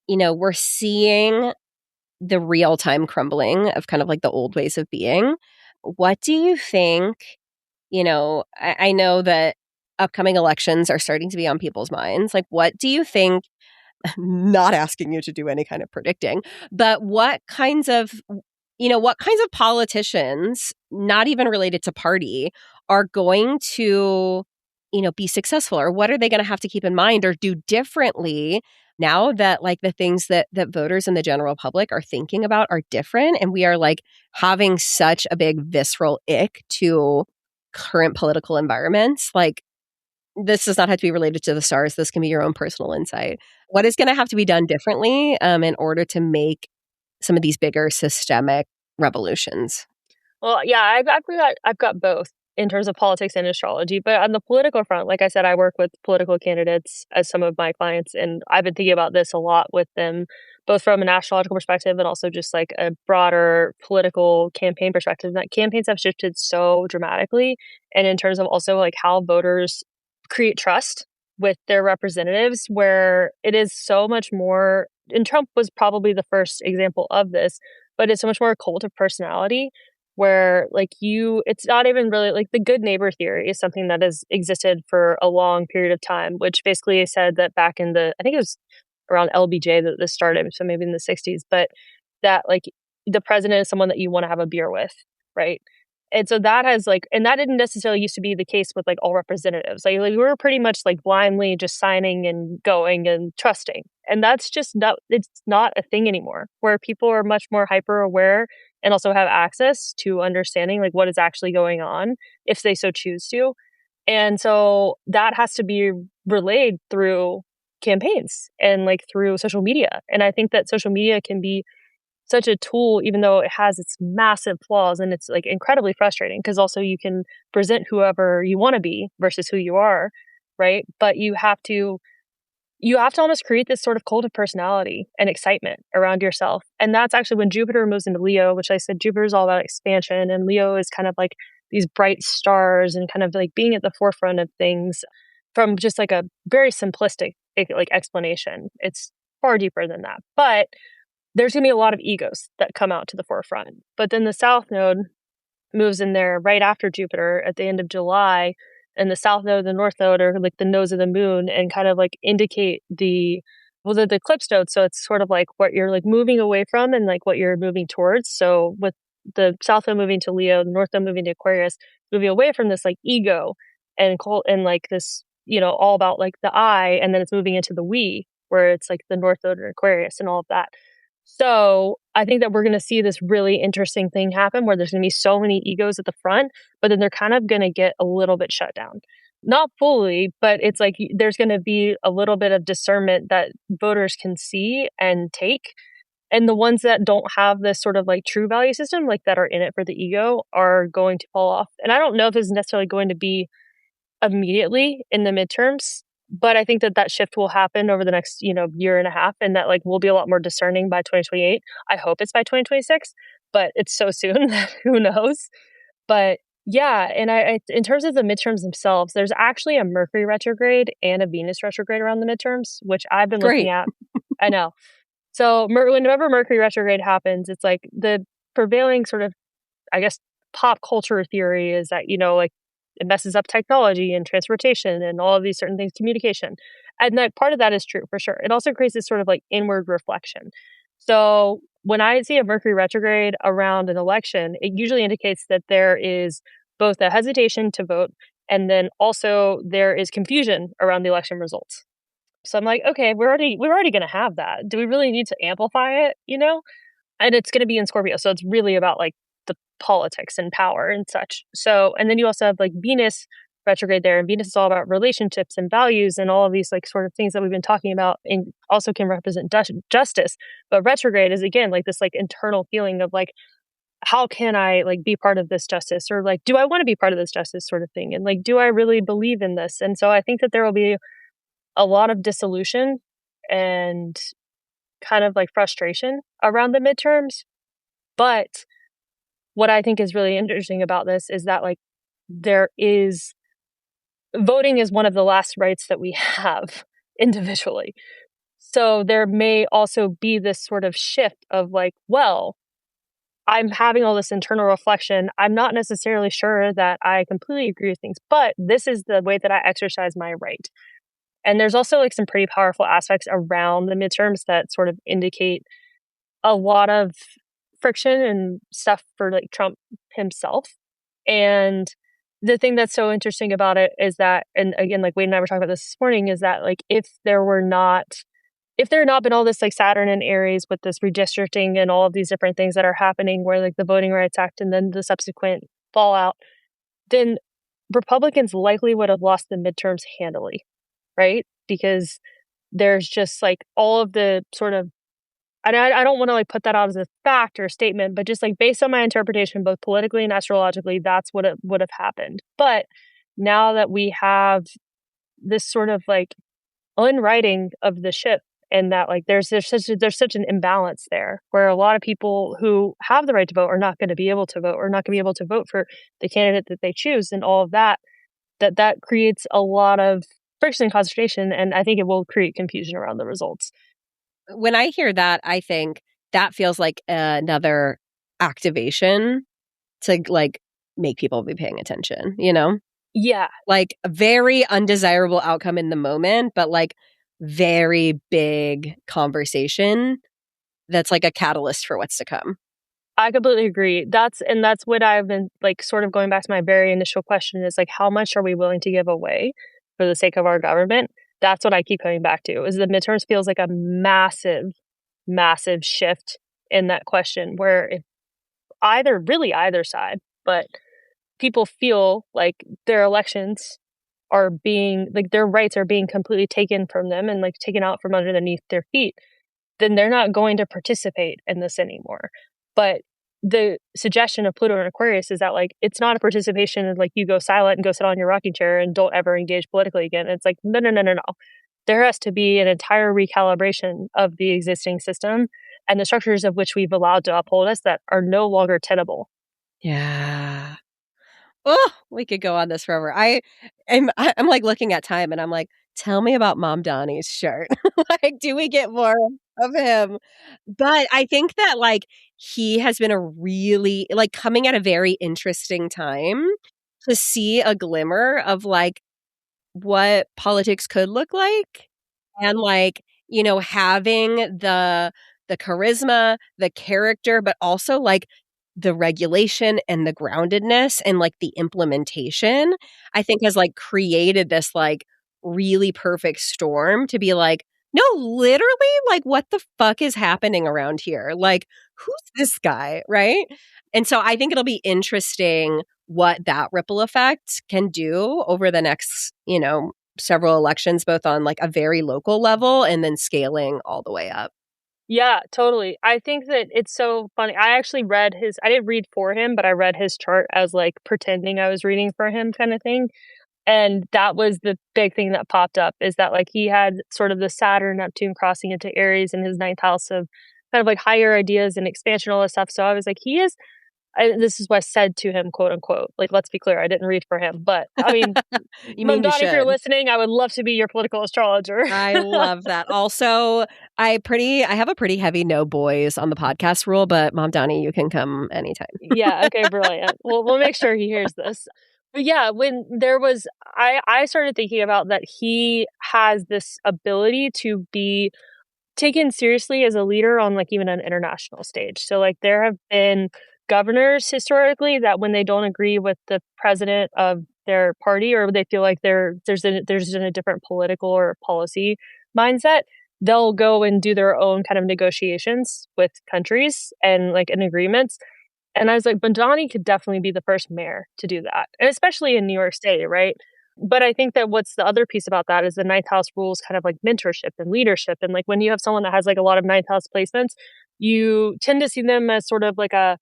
we're seeing the real-time crumbling of kind of like the old ways of being. What do you think, I know that upcoming elections are starting to be on people's minds. Like, what do you think, not asking you to do any kind of predicting, but what kinds of politicians, not even related to party, are going to, be successful? Or what are they going to have to keep in mind or do differently now that like the things that voters and the general public are thinking about are different, and we are like having such a big visceral ick to current political environments? Like, this does not have to be related to the stars. This can be your own personal insight. What is going to have to be done differently in order to make some of these bigger systemic revolutions? Well, yeah, I've got both in terms of politics and astrology. But on the political front, like I said, I work with political candidates as some of my clients, and I've been thinking about this a lot with them, both from an astrological perspective and also just like a broader political campaign perspective. That campaigns have shifted so dramatically, and in terms of also like how voters create trust with their representatives, where it is so much more, and Trump was probably the first example of this, but it's so much more a cult of personality. where like it's not even really like the good neighbor theory is something that has existed for a long period of time, which basically said that back in I think it was around LBJ that this started, so maybe in the 60s, but that like the president is someone that you want to have a beer with, right? And so that has like, and that didn't necessarily used to be the case with like all representatives. Like we were pretty much like blindly just signing and going and trusting. And that's just not, it's not a thing anymore, where people are much more hyper aware and also have access to understanding like what is actually going on if they so choose to. And so that has to be relayed through campaigns and like through social media. And I think that social media can be such a tool, even though it has its massive flaws, and it's like incredibly frustrating because also you can present whoever you want to be versus who you are, right? But you have to almost create this sort of cult of personality and excitement around yourself. And that's actually when Jupiter moves into Leo, which I said Jupiter is all about expansion, and Leo is kind of like these bright stars and kind of like being at the forefront of things from just like a very simplistic like explanation. It's far deeper than that. But there's going to be a lot of egos that come out to the forefront. But then the South Node moves in there right after Jupiter at the end of July. And the South Node, the North Node are like the nodes of the moon and kind of like indicate the eclipse nodes. So it's sort of like what you're like moving away from and like what you're moving towards. So with the South Node moving to Leo, the North Node moving to Aquarius, moving away from this like ego and like this, all about like the I, and then it's moving into the we, where it's like the North Node and Aquarius and all of that. So I think that we're going to see this really interesting thing happen where there's going to be so many egos at the front, but then they're kind of going to get a little bit shut down. Not fully, but it's like there's going to be a little bit of discernment that voters can see and take. And the ones that don't have this sort of like true value system, like that are in it for the ego, are going to fall off. And I don't know if it's necessarily going to be immediately in the midterms, but I think that shift will happen over the next, year and a half, and that like we'll be a lot more discerning by 2028. I hope it's by 2026, but it's so soon that who knows. But yeah, and I in terms of the midterms themselves, there's actually a Mercury retrograde and a Venus retrograde around the midterms, which I've been looking at. I know. So whenever Mercury retrograde happens, it's like the prevailing sort of, I guess, pop culture theory is that, like it messes up technology and transportation and all of these certain things, communication. And that part of that is true for sure. It also creates this sort of like inward reflection. So when I see a Mercury retrograde around an election, it usually indicates that there is both a hesitation to vote, and then also there is confusion around the election results. So I'm like, okay, we're already going to have that. Do we really need to amplify it? And it's going to be in Scorpio. So it's really about like the politics and power and such. So, and then you also have like Venus retrograde there, and Venus is all about relationships and values and all of these like sort of things that we've been talking about, and also can represent justice. But retrograde is again like this like internal feeling of like, how can I like be part of this justice, or like, do I want to be part of this justice sort of thing? And like, do I really believe in this? And so I think that there will be a lot of dissolution and kind of like frustration around the midterms. But what I think is really interesting about this is that like voting is one of the last rights that we have individually. So there may also be this sort of shift of like, well, I'm having all this internal reflection. I'm not necessarily sure that I completely agree with things, but this is the way that I exercise my right. And there's also like some pretty powerful aspects around the midterms that sort of indicate a lot of friction and stuff for like Trump himself. And the thing that's so interesting about it is that, and again, like Wade and I were talking about this morning, is that like if there had not been all this like Saturn and Aries with this redistricting and all of these different things that are happening, where like the Voting Rights Act and then the subsequent fallout, then Republicans likely would have lost the midterms handily, right? Because there's just like all of the sort of, and I don't want to like put that out as a fact or a statement, but just like based on my interpretation, both politically and astrologically, that's what it would have happened. But now that we have this sort of like unwriting of the ship, and that like there's such an imbalance there, where a lot of people who have the right to vote are not going to be able to vote, or not going to be able to vote for the candidate that they choose, and all of that creates a lot of friction and concentration, and I think it will create confusion around the results. When I hear that, I think that feels like another activation to like make people be paying attention, you know? Yeah. Like a very undesirable outcome in the moment, but like very big conversation that's like a catalyst for what's to come. I completely agree. That's what I've been like sort of going back to my very initial question is like, how much are we willing to give away for the sake of our government? That's what I keep coming back to is the midterms feels like a massive, massive shift in that question where if either side, but people feel like their elections are being like their rights are being completely taken from them and like taken out from underneath their feet, then they're not going to participate in this anymore. But the suggestion of Pluto and Aquarius is that like it's not a participation of like you go silent and go sit on your rocking chair and don't ever engage politically again. It's like no. There has to be an entire recalibration of the existing system and the structures of which we've allowed to uphold us that are no longer tenable. Yeah. Oh, we could go on this forever. I'm like looking at time and I'm like, tell me about Mom Donnie's shirt. Like, do we get more of him? But I think that like he has been a really like coming at a very interesting time to see a glimmer of like what politics could look like and like, you know, having the charisma, the character, but also like the regulation and the groundedness and like the implementation, I think has like created this like really perfect storm to be like, no, literally, like what the fuck is happening around here? Like, who's this guy? Right. And so I think it'll be interesting what that ripple effect can do over the next, you know, several elections, both on like a very local level and then scaling all the way up. Yeah, totally. I think that it's so funny. I actually I didn't read for him, but I read his chart as like pretending I was reading for him kind of thing. And that was the big thing that popped up is that like he had sort of the Saturn Neptune crossing into Aries in his ninth house of kind of like higher ideas and expansion, all this stuff. So I was like, this is what I said to him, quote unquote. Like, let's be clear, I didn't read for him. But I mean, Mom Donnie, if you're listening, I would love to be your political astrologer. I love that. Also, I have a pretty heavy no boys on the podcast rule, but Mom Donnie, you can come anytime. Yeah, okay, brilliant. We'll make sure he hears this. But yeah, when there was, I started thinking about that he has this ability to be taken seriously as a leader on like even an international stage. So like there have been governors historically that when they don't agree with the president of their party or they feel like there's in a different political or policy mindset, they'll go and do their own kind of negotiations with countries and like in agreements. And I was like, Bandani could definitely be the first mayor to do that, and especially in New York State, right? But I think that what's the other piece about that is the ninth house rules kind of like mentorship and leadership. And like when you have someone that has like a lot of ninth house placements, you tend to see them as sort of like a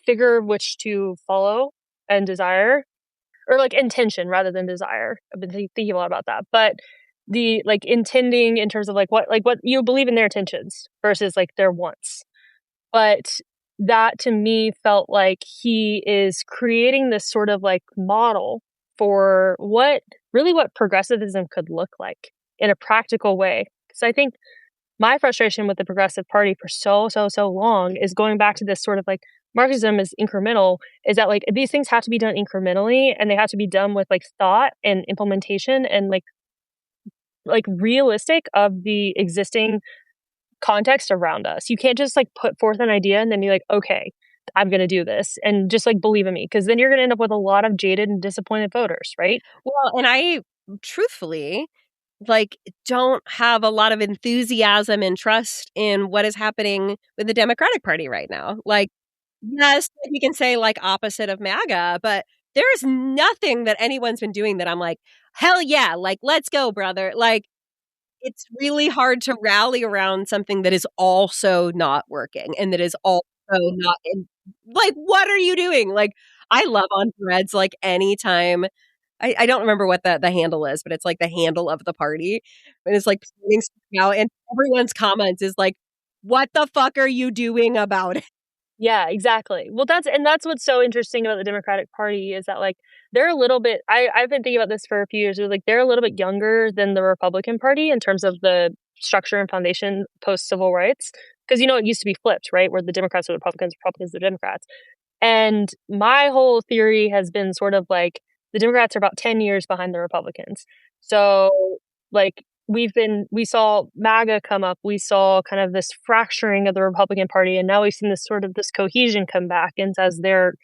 figure which to follow and desire, or like intention rather than desire. I've been thinking a lot about that. But the like intending in terms of like what you believe in their intentions versus like their wants. But that to me felt like he is creating this sort of like model for what progressivism could look like in a practical way. Because I think my frustration with the Progressive Party for so long is going back to this sort of like Marxism is incremental, is that like these things have to be done incrementally and they have to be done with like thought and implementation and like realistic of the existing context around us. You can't just like put forth an idea and then be like, okay, I'm going to do this and just like believe in me, because then you're going to end up with a lot of jaded and disappointed voters, right? Well, and I truthfully like don't have a lot of enthusiasm and trust in what is happening with the Democratic Party right now. Like, yes, we can say like opposite of MAGA, but there's nothing that anyone's been doing that I'm like, hell yeah, like let's go, brother. Like it's really hard to rally around something that is also not working and that is also not in, like, what are you doing? Like, I love on threads, like anytime. I don't remember what the handle is, but it's like the handle of the party. And it's like pointing something out and everyone's comments is like, what the fuck are you doing about it? Yeah, exactly. Well, that's what's so interesting about the Democratic Party is that like they're a little bit. I've been thinking about this for a few years. Like they're a little bit younger than the Republican Party in terms of the structure and foundation post civil rights. Because it used to be flipped, right, where the Democrats were Republicans, Republicans were Democrats. And my whole theory has been sort of like the Democrats are about 10 years behind the Republicans. So like we saw MAGA come up, we saw kind of this fracturing of the Republican Party, and now we've seen this cohesion come back, and as they're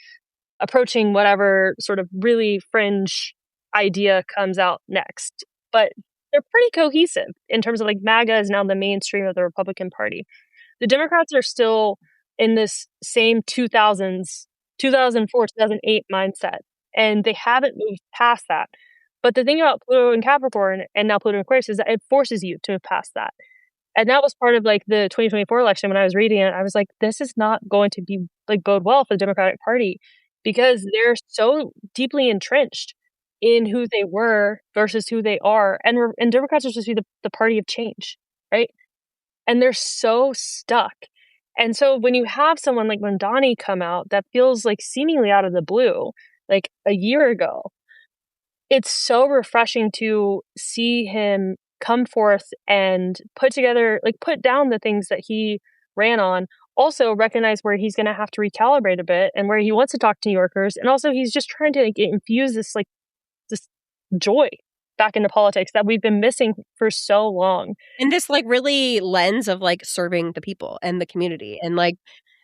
approaching whatever sort of really fringe idea comes out next. But they're pretty cohesive in terms of like MAGA is now the mainstream of the Republican Party. The Democrats are still in this same 2004, 2008 mindset, and they haven't moved past that. But the thing about Pluto and Capricorn and now Pluto and Aquarius is that it forces you to move past that. And that was part of like the 2024 election. When I was reading it, I was like, this is not going to be like bode well for the Democratic Party, because they're so deeply entrenched in who they were versus who they are. And Democrats are supposed to be the party of change, right? And they're so stuck. And so when you have someone like Mondani come out that feels like seemingly out of the blue, like a year ago, it's so refreshing to see him come forth and put down the things that he ran on, also recognize where he's going to have to recalibrate a bit and where he wants to talk to New Yorkers. And also he's just trying to infuse this joy back into politics that we've been missing for so long. And this like really lens of like serving the people and the community. And like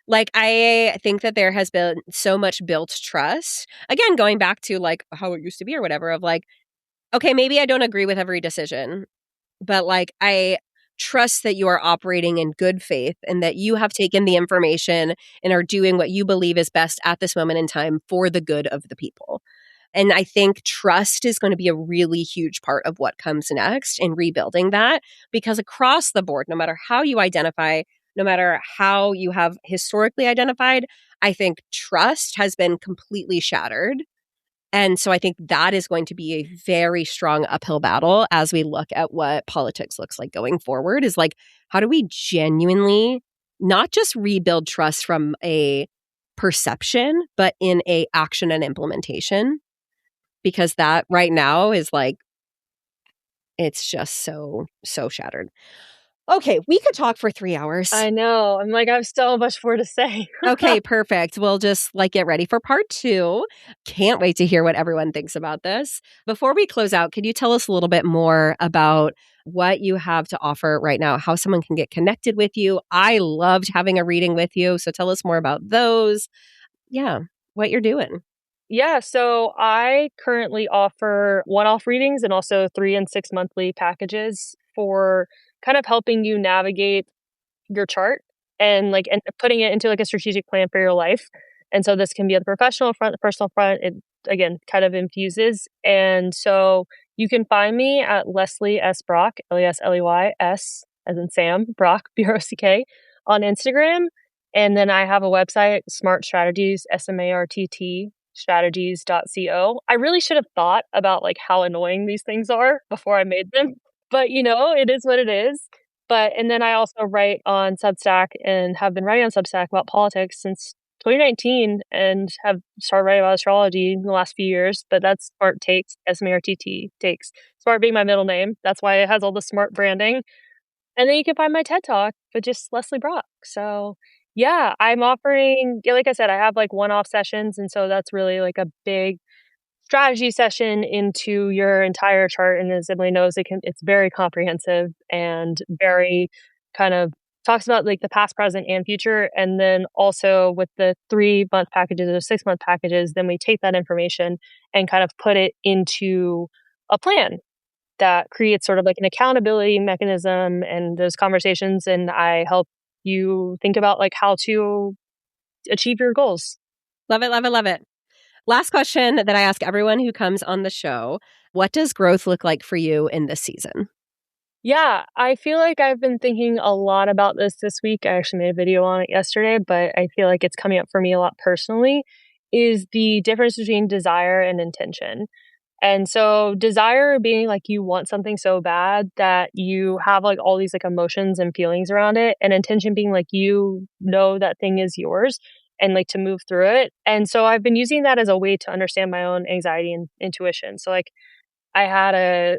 I think that there has been so much built trust. Again, going back to like how it used to be or whatever, of like, okay, maybe I don't agree with every decision, but like I trust that you are operating in good faith and that you have taken the information and are doing what you believe is best at this moment in time for the good of the people. And I think trust is going to be a really huge part of what comes next in rebuilding that, because across the board, no matter how you identify, no matter how you have historically identified, I think trust has been completely shattered. And so I think that is going to be a very strong uphill battle as we look at what politics looks like going forward, is like, how do we genuinely not just rebuild trust from a perception, but in a action and implementation? Because that right now is like, it's just so shattered. Okay, we could talk for 3 hours. I know. I'm like, I have so much more to say. Okay, perfect. We'll just like get ready for part 2. Can't wait to hear what everyone thinks about this. Before we close out, could you tell us a little bit more about what you have to offer right now, how someone can get connected with you? I loved having a reading with you, so tell us more about those. Yeah, what you're doing. Yeah, so I currently offer one-off readings and also 3 and 6 monthly packages for kind of helping you navigate your chart and putting it into like a strategic plan for your life. And so this can be on the professional front, the personal front. It again kind of infuses. And so you can find me at Lesley S. Brock, Lesleys as in Sam, Brock, B-R-O-C-K, on Instagram. And then I have a website, Smartt Strategies, SMARTT strategies.co. I really should have thought about like how annoying these things are before I made them, but it is what it is. And then I also write on Substack and have been writing on Substack about politics since 2019 and have started writing about astrology in the last few years. But that's Smartt Takes, SMARTT Takes. Smartt being my middle name. That's why it has all the Smartt branding. And then you can find my TED Talk, but just Lesley Brock. So yeah, I'm offering, like I said, I have like one-off sessions. And so that's really like a big strategy session into your entire chart. And as Emily knows, it's very comprehensive and very kind of talks about like the past, present, and future. And then also with the 3-month packages or 6-month packages, then we take that information and kind of put it into a plan that creates sort of like an accountability mechanism and those conversations. And I help you think about like how to achieve your goals. Love it, love it, love it. Last question that I ask everyone who comes on the show. What does growth look like for you in this season? Yeah, I feel like I've been thinking a lot about this week. I actually made a video on it yesterday, but I feel like it's coming up for me a lot personally, is the difference between desire and intention. And so desire being like you want something so bad that you have like all these like emotions and feelings around it, and intention being like that thing is yours and like to move through it. And so I've been using that as a way to understand my own anxiety and intuition. So like I had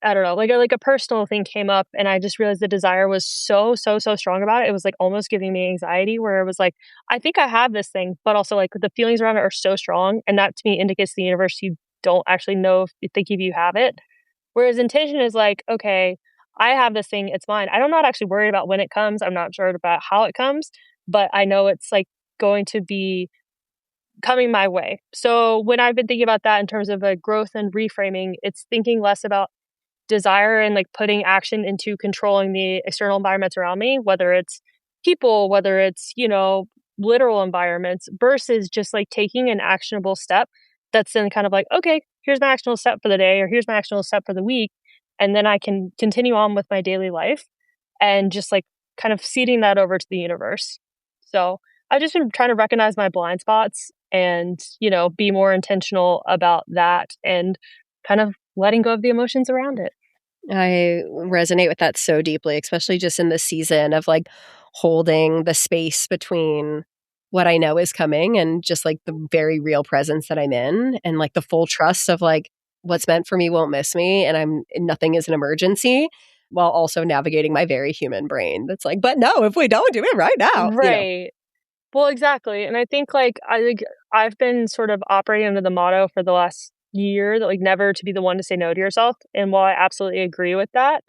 I don't know, like a personal thing came up, and I just realized the desire was so strong about it. It was like almost giving me anxiety, where it was like, I think I have this thing, but also like the feelings around it are so strong. And that to me indicates to the universe you don't actually know if they give you have it. Whereas intention is like, okay, I have this thing, it's mine. I'm not actually worried about when it comes. I'm not sure about how it comes, but I know it's like going to be coming my way. So when I've been thinking about that in terms of like growth and reframing, it's thinking less about desire and like putting action into controlling the external environments around me, whether it's people, whether it's, literal environments, versus just like taking an actionable step that's then kind of like, okay, here's my actionable step for the day, or here's my actionable step for the week. And then I can continue on with my daily life and just like kind of seeding that over to the universe. So I've just been trying to recognize my blind spots and, be more intentional about that and kind of letting go of the emotions around it. I resonate with that so deeply, especially just in this season of like holding the space between what I know is coming and just like the very real presence that I'm in, and like the full trust of like what's meant for me won't miss me, and nothing is an emergency, while also navigating my very human brain that's like, but no, if we don't do it right now. Right. Well, exactly. And I think like I've been sort of operating under the motto for the last year that like never to be the one to say no to yourself. And while I absolutely agree with that,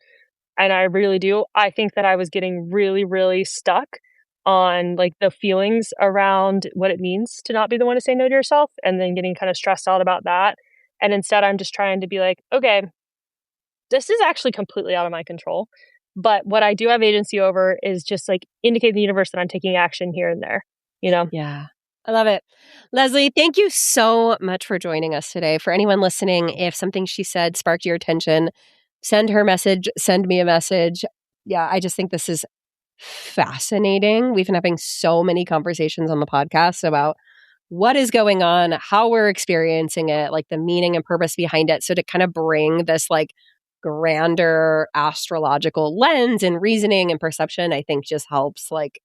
and I really do, I think that I was getting really, really stuck on like the feelings around what it means to not be the one to say no to yourself, and then getting kind of stressed out about that. And instead, I'm just trying to be like, okay, this is actually completely out of my control. But what I do have agency over is just like indicate to the universe that I'm taking action here and there, Yeah. I love it. Lesley, thank you so much for joining us today. For anyone listening, if something she said sparked your attention, send her a message, send me a message. Yeah, I just think this is fascinating. We've been having so many conversations on the podcast about what is going on, how we're experiencing it, like the meaning and purpose behind it. So to kind of bring this like grander astrological lens and reasoning and perception, I think just helps like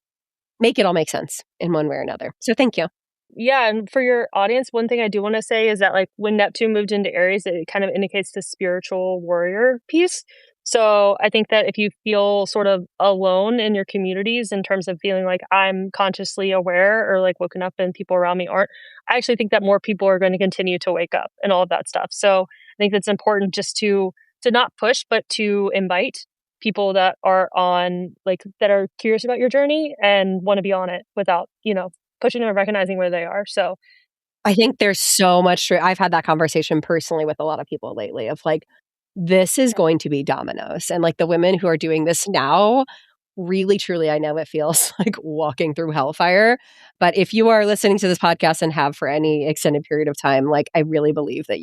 make it all make sense in one way or another. So thank you. Yeah. And for your audience, one thing I do want to say is that like when Neptune moved into Aries, it kind of indicates the spiritual warrior piece. So I think that if you feel sort of alone in your communities in terms of feeling like I'm consciously aware or like woken up and people around me aren't, I actually think that more people are going to continue to wake up and all of that stuff. So I think that's important just to not push, but to invite people that are on like that are curious about your journey and want to be on it without, pushing them and recognizing where they are. So I think there's so much truth. I've had that conversation personally with a lot of people lately of like, this is going to be dominoes. And like the women who are doing this now, really, truly, I know it feels like walking through hellfire. But if you are listening to this podcast and have for any extended period of time, like I really believe that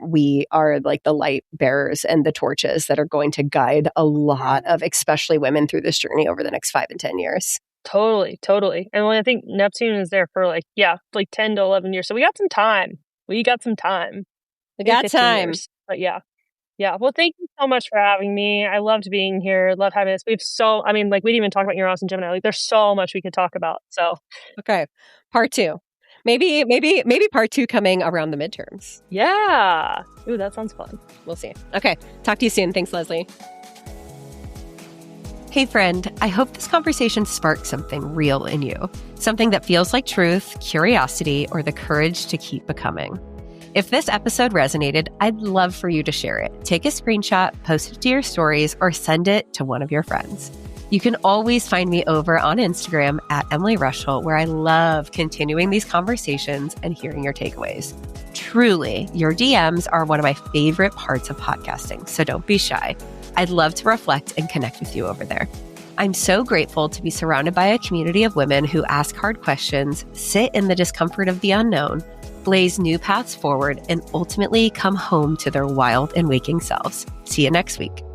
we are like the light bearers and the torches that are going to guide a lot of, especially women, through this journey over the next 5 and 10 years. Totally. And I think Neptune is there for like 10 to 11 years. So we got some time. We got time. But yeah. Well, thank you so much for having me. I loved being here. Love having this. We didn't even talk about Uranus and Gemini. Like there's so much we could talk about. So okay. Part 2. Maybe part 2 coming around the midterms. Yeah. Ooh, that sounds fun. We'll see. Okay. Talk to you soon. Thanks, Lesley. Hey friend, I hope this conversation sparked something real in you. Something that feels like truth, curiosity, or the courage to keep becoming. If this episode resonated, I'd love for you to share it. Take a screenshot, post it to your stories, or send it to one of your friends. You can always find me over on Instagram at Emily Rushel, where I love continuing these conversations and hearing your takeaways. Truly, your DMs are one of my favorite parts of podcasting, so don't be shy. I'd love to reflect and connect with you over there. I'm so grateful to be surrounded by a community of women who ask hard questions, sit in the discomfort of the unknown, blaze new paths forward, and ultimately come home to their wild and waking selves. See you next week.